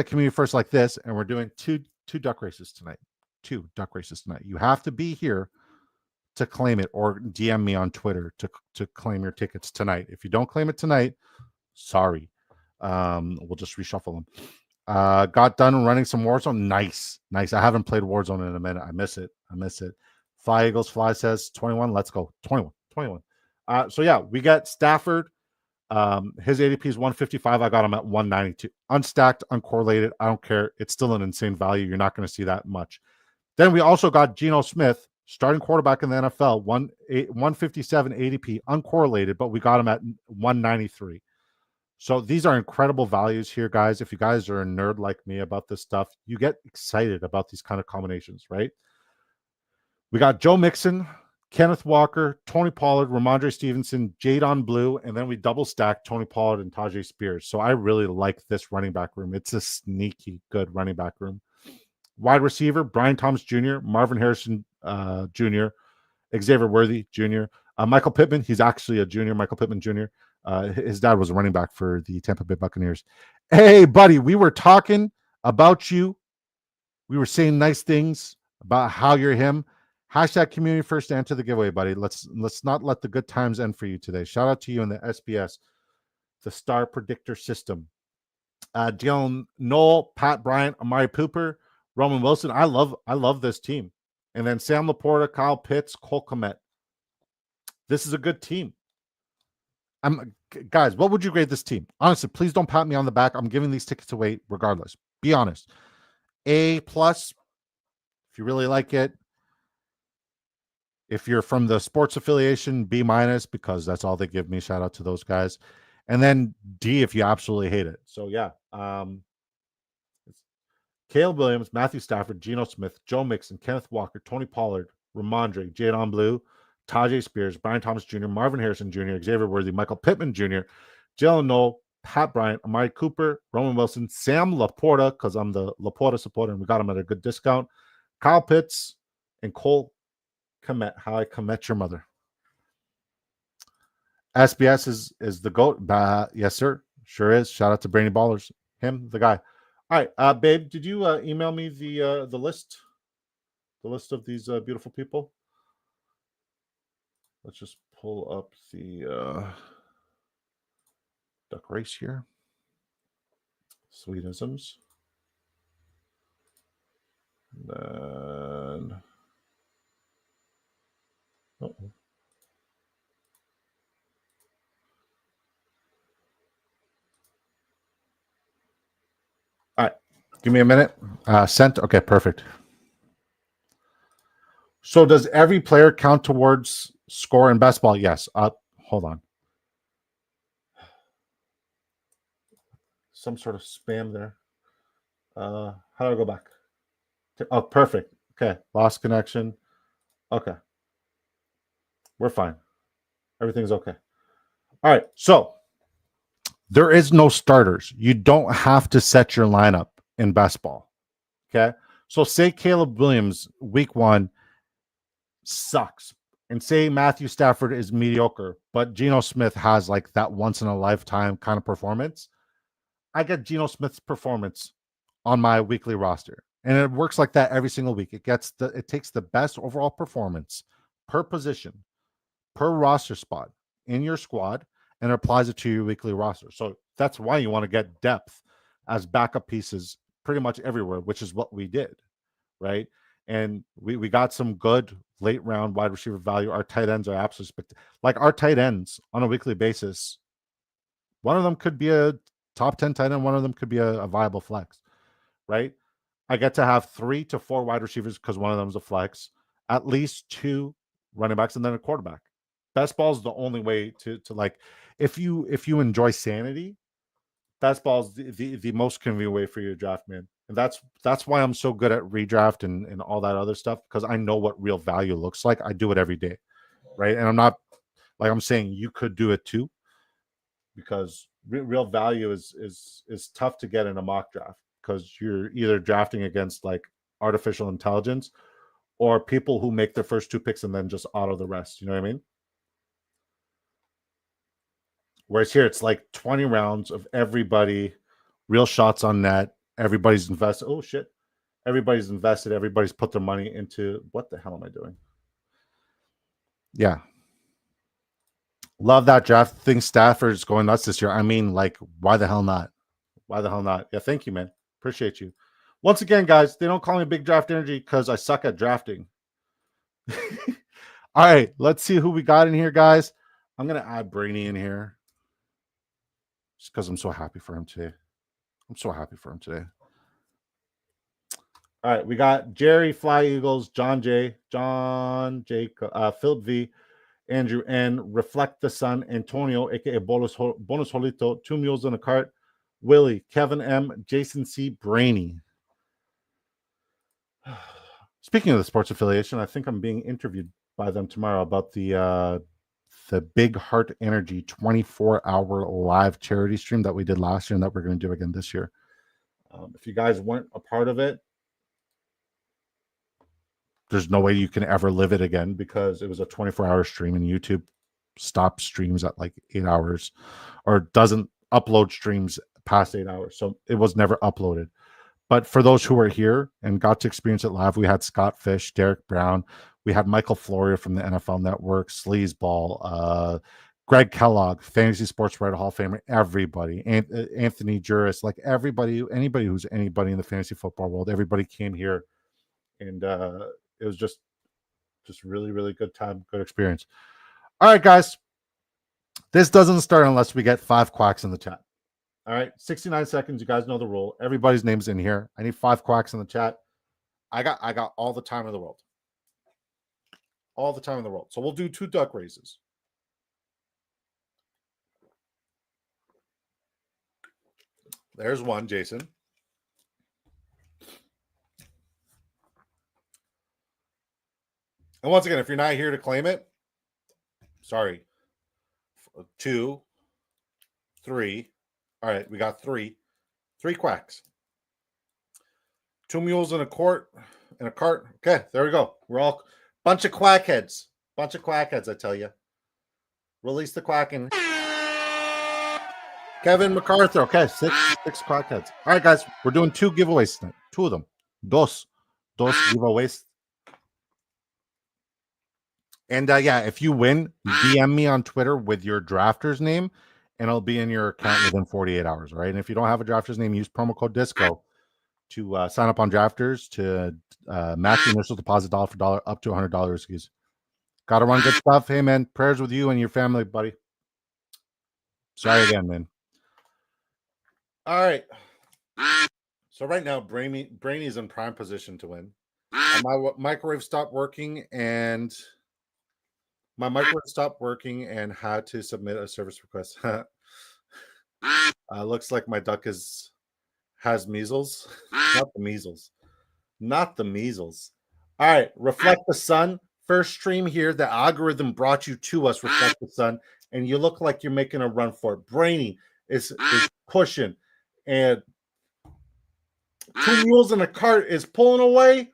community first like this, and we're doing two duck races tonight. 2 duck races tonight. You have to be here to claim it, or DM me on Twitter to claim your tickets tonight. If you don't claim it tonight, sorry. We'll just reshuffle them. Got done running some Warzone. Nice. I haven't played Warzone in a minute. I miss it. Fly Eagles Fly says 21. Let's go. 21. So yeah, we got Stafford. His ADP is 155. I got him at 192. Unstacked, uncorrelated. I don't care. It's still an insane value. You're not going to see that much. Then we also got Geno Smith, starting quarterback in the NFL, 157 ADP, uncorrelated, but we got him at 193. So these are incredible values here, guys. If you guys are a nerd like me about this stuff, you get excited about these kind of combinations, right? We got Joe Mixon, Kenneth Walker, Tony Pollard, Ramondre Stevenson, Jadon Blue, and then we double stack Tony Pollard and Tajay Spears. So I really like this running back room. It's a sneaky good running back room. Wide receiver, Brian Thomas Jr., Marvin Harrison Jr., Xavier Worthy Jr., Michael Pittman. He's actually a junior, Michael Pittman Jr. His dad was a running back for the Tampa Bay Buccaneers. Hey, buddy, we were talking about you. We were saying nice things about how you're him. Hashtag community first to enter the giveaway, buddy. Let's not let the good times end for you today. Shout out to you in the SBS, the Star Predictor System. Dylan Noel, Pat Bryant, Amari Cooper, Roman Wilson. I love this team. And then Sam Laporta, Kyle Pitts, Cole Kmet. This is a good team. Guys, what would you grade this team? Honestly, please don't pat me on the back. I'm giving these tickets away regardless. Be honest. A+, if you really like it. If you're from the sports affiliation, B-, because that's all they give me. Shout out to those guys. And then D if you absolutely hate it. So yeah. Caleb Williams, Matthew Stafford, Geno Smith, Joe Mixon, Kenneth Walker, Tony Pollard, Ramondre, Jadon Blue, Tajay Spears, Brian Thomas Jr., Marvin Harrison Jr., Xavier Worthy, Michael Pittman Jr., Jalen Noel, Pat Bryant, Amari Cooper, Roman Wilson, Sam Laporta, because I'm the Laporta supporter, and we got him at a good discount, Kyle Pitts, and Cole Kmet. How I Kmet your mother. SBS is the GOAT. Yes, sir. Sure is. Shout out to Brainy Ballers. Him, the guy. All right, babe, did you email me the list? The list of these beautiful people? Let's just pull up the duck race here. Sweetisms. Then all right, give me a minute. Sent. Okay, perfect. So does every player count towards score in best ball? Yes. Hold on. Some sort of spam there. How do I go back? Oh, perfect. Okay. Lost connection. Okay. We're fine. Everything's okay. All right. So there is no starters. You don't have to set your lineup in best ball. Okay. So say Caleb Williams, week 1, sucks. And say Matthew Stafford is mediocre, but Geno Smith has like that once in a lifetime kind of performance. I get Geno Smith's performance on my weekly roster. And it works like that every single week. It takes the best overall performance per position, per roster spot in your squad, and applies it to your weekly roster. So that's why you want to get depth as backup pieces pretty much everywhere, which is what we did, right? And we got some good late round wide receiver value. Our tight ends are absolutely spectacular. Like our tight ends on a weekly basis, one of them could be a top 10 tight end, one of them could be a viable flex, right? I get to have 3 to 4 wide receivers because one of them is a flex, at least 2 running backs, and then a quarterback. Best ball is the only way to like, if you enjoy sanity, best ball is the most convenient way for you to draft, man. And that's why I'm so good at redraft and all that other stuff, because I know what real value looks like. I do it every day, right? And I'm not like I'm saying you could do it too, because real value is tough to get in a mock draft because you're either drafting against like artificial intelligence or people who make their first 2 picks and then just auto the rest. You know what I mean? Whereas here it's like 20 rounds of everybody, real shots on net. Everybody's invested. Oh shit. Everybody's invested. Everybody's put their money into what the hell am I doing? Yeah. Love that draft. Think Stafford's going nuts this year. I mean, like, why the hell not? Why the hell not? Yeah, thank you, man. Appreciate you. Once again, guys, they don't call me Big Draft Energy because I suck at drafting. All right, let's see who we got in here, guys. I'm going to add Brainy in here just because I'm so happy for him today. I'm so happy for him today. All right, we got Jerry, Fly Eagles, John J, Philip V, Andrew N, Reflect the Sun, Antonio, aka Bonus Holito, 2 Mules in a Cart, Willie, Kevin M, Jason C, Brainy. Speaking of the sports affiliation, I think I'm being interviewed by them tomorrow about the Big Heart Energy 24-hour live charity stream that we did last year and that we're going to do again this year. If you guys weren't a part of it, there's no way you can ever live it again because it was a 24-hour stream and YouTube stops streams at like 8 hours or doesn't upload streams past 8 hours. So it was never uploaded. But for those who were here and got to experience it live, we had Scott Fish, Derek Brown. We had Michael Floria from the NFL Network, Sleazeball, Greg Kellogg, Fantasy Sports Writer Hall of Famer, everybody, Anthony Juris, like everybody, anybody who's anybody in the fantasy football world, everybody came here. And it was just really, really good time, good experience. All right, guys. This doesn't start unless we get 5 quacks in the chat. All right, 69 seconds. You guys know the rule. Everybody's name's in here. I need 5 quacks in the chat. I got all the time in the world. All the time in the world. So we'll do 2 duck races. There's one, Jason. And once again, if you're not here to claim it, sorry. 2, 3. All right, we got 3. 3 quacks. 2 mules in a cart. Okay, there we go. We're all bunch of quackheads. Bunch of quackheads, I tell you. Release the quacking. Kevin MacArthur. Okay, 6 quackheads. All right, guys, we're doing 2 giveaways tonight. 2 of them. Dos giveaways. And yeah, if you win, DM me on Twitter with your drafter's name, and it'll be in your account within 48 hours, right? And if you don't have a drafter's name, use promo code DISCO to sign up on Drafters to match the initial deposit dollar for dollar up to $100. Excuse. Got to run good stuff. Hey, man, prayers with you and your family, buddy. Sorry again, man. All right. So right now, Brainy's in prime position to win. My microwave stopped working and... My microwave stopped working and had to submit a service request. Looks like my duck has measles. Not the measles. Not the measles. All right. Reflect the Sun. First stream here. The algorithm brought you to us, Reflect the Sun. And you look like you're making a run for it. Brainy is pushing. And 2 mules in a cart is pulling away.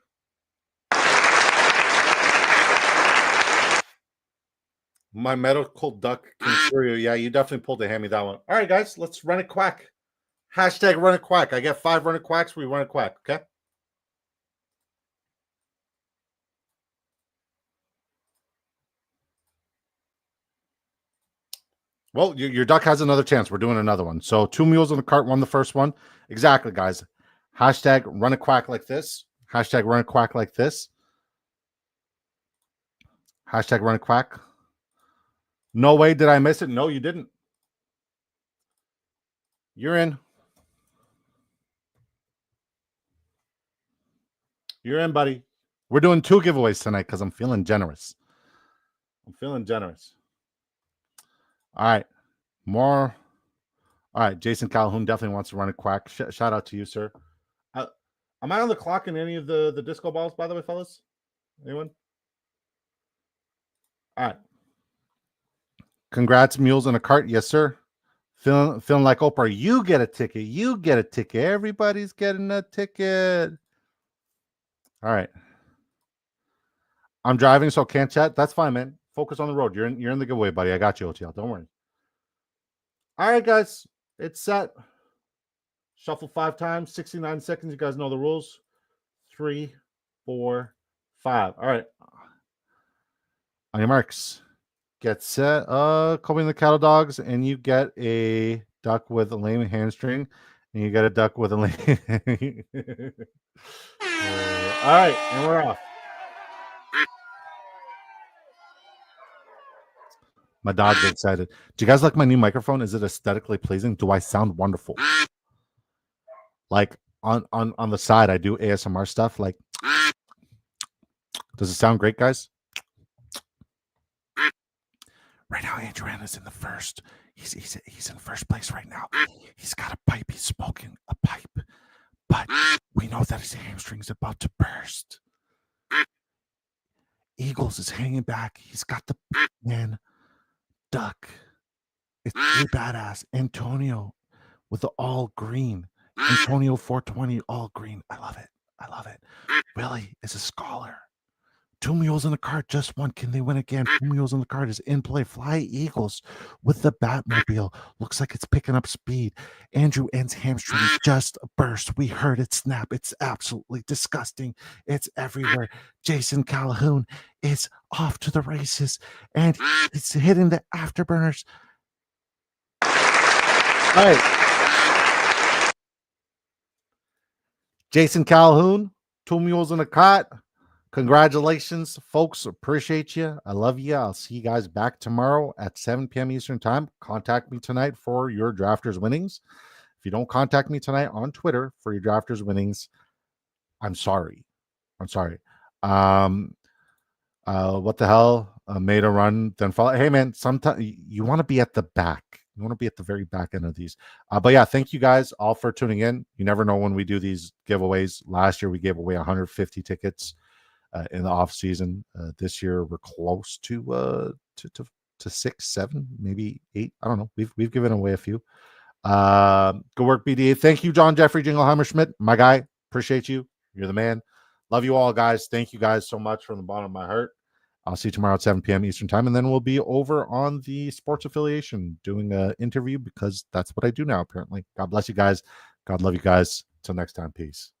My medical duck can cure you. Yeah, you definitely pulled a hand me that one. All right, guys, let's run a quack. Hashtag run a quack. I get 5 run a quacks. We run a quack, okay? Well, your duck has another chance. We're doing another one. So 2 mules in the cart won the first one. Exactly, guys. Hashtag run a quack like this. Hashtag run a quack like this. Hashtag run a quack. No way did I miss it. No, you didn't. You're in. You're in, buddy. We're doing 2 giveaways tonight because I'm feeling generous. I'm feeling generous. All right. More. All right. Jason Calhoun definitely wants to run a quack. Shout out to you, sir. Am I on the clock in any of the disco balls, by the way, fellas? Anyone? All right. Congrats, mules in a cart. Yes, sir. Feeling like Oprah. You get a ticket. You get a ticket. Everybody's getting a ticket. All right. I'm driving, so can't chat. That's fine, man. Focus on the road. You're in the giveaway, buddy. I got you, OTL. Don't worry. All right, guys. It's set. Shuffle 5 times, 69 seconds. You guys know the rules. 3, 4, 5. All right. On your marks. Get set. Kobe and the Cattle Dogs, and you get a duck with a lame hamstring, and you get a duck with a lame. All right, and we're off. My dog's excited. Do you guys like my new microphone? Is it aesthetically pleasing? Do I sound wonderful? Like on the side, I do ASMR stuff. Like, does it sound great, guys? Right now, Andrew Ann is in the first. He's in first place right now. He's got a pipe. He's smoking a pipe, but we know that his hamstring's about to burst. Eagles is hanging back. He's got the man duck. It's really badass. Antonio with the all green. Antonio 420 all green. I love it. I love it. Willie is a scholar. 2 mules in the cart, just one. Can they win again? 2 mules in the cart is in play. Fly Eagles with the Batmobile. Looks like it's picking up speed. Andrew N's hamstring just burst. We heard it snap. It's absolutely disgusting. It's everywhere. Jason Calhoun is off to the races, and it's hitting the afterburners. All right. Jason Calhoun, 2 mules in a cot. Congratulations, folks. Appreciate you. I love you. I'll see you guys back tomorrow at 7 p.m. Eastern time. Contact me tonight for your drafters winnings. If you don't contact me tonight on Twitter for your drafters winnings, I'm sorry. I'm sorry. What the hell? Made a run, then follow. Hey, man, sometimes you want to be at the back. You want to be at the very back end of these. But yeah, thank you guys all for tuning in. You never know when we do these giveaways. Last year, we gave away 150 tickets. In the off season. This year we're close to 6, 7, maybe 8. I don't know. We've given away a few. Good work, BDA. Thank you, John Jeffrey Jingleheimer Schmidt, my guy. Appreciate you. You're the man. Love you all, guys. Thank you guys so much from the bottom of my heart. I'll see you tomorrow at 7 p.m. Eastern time, and then we'll be over on the sports affiliation doing an interview because that's what I do now. Apparently, God bless you guys. God love you guys. Till next time, peace.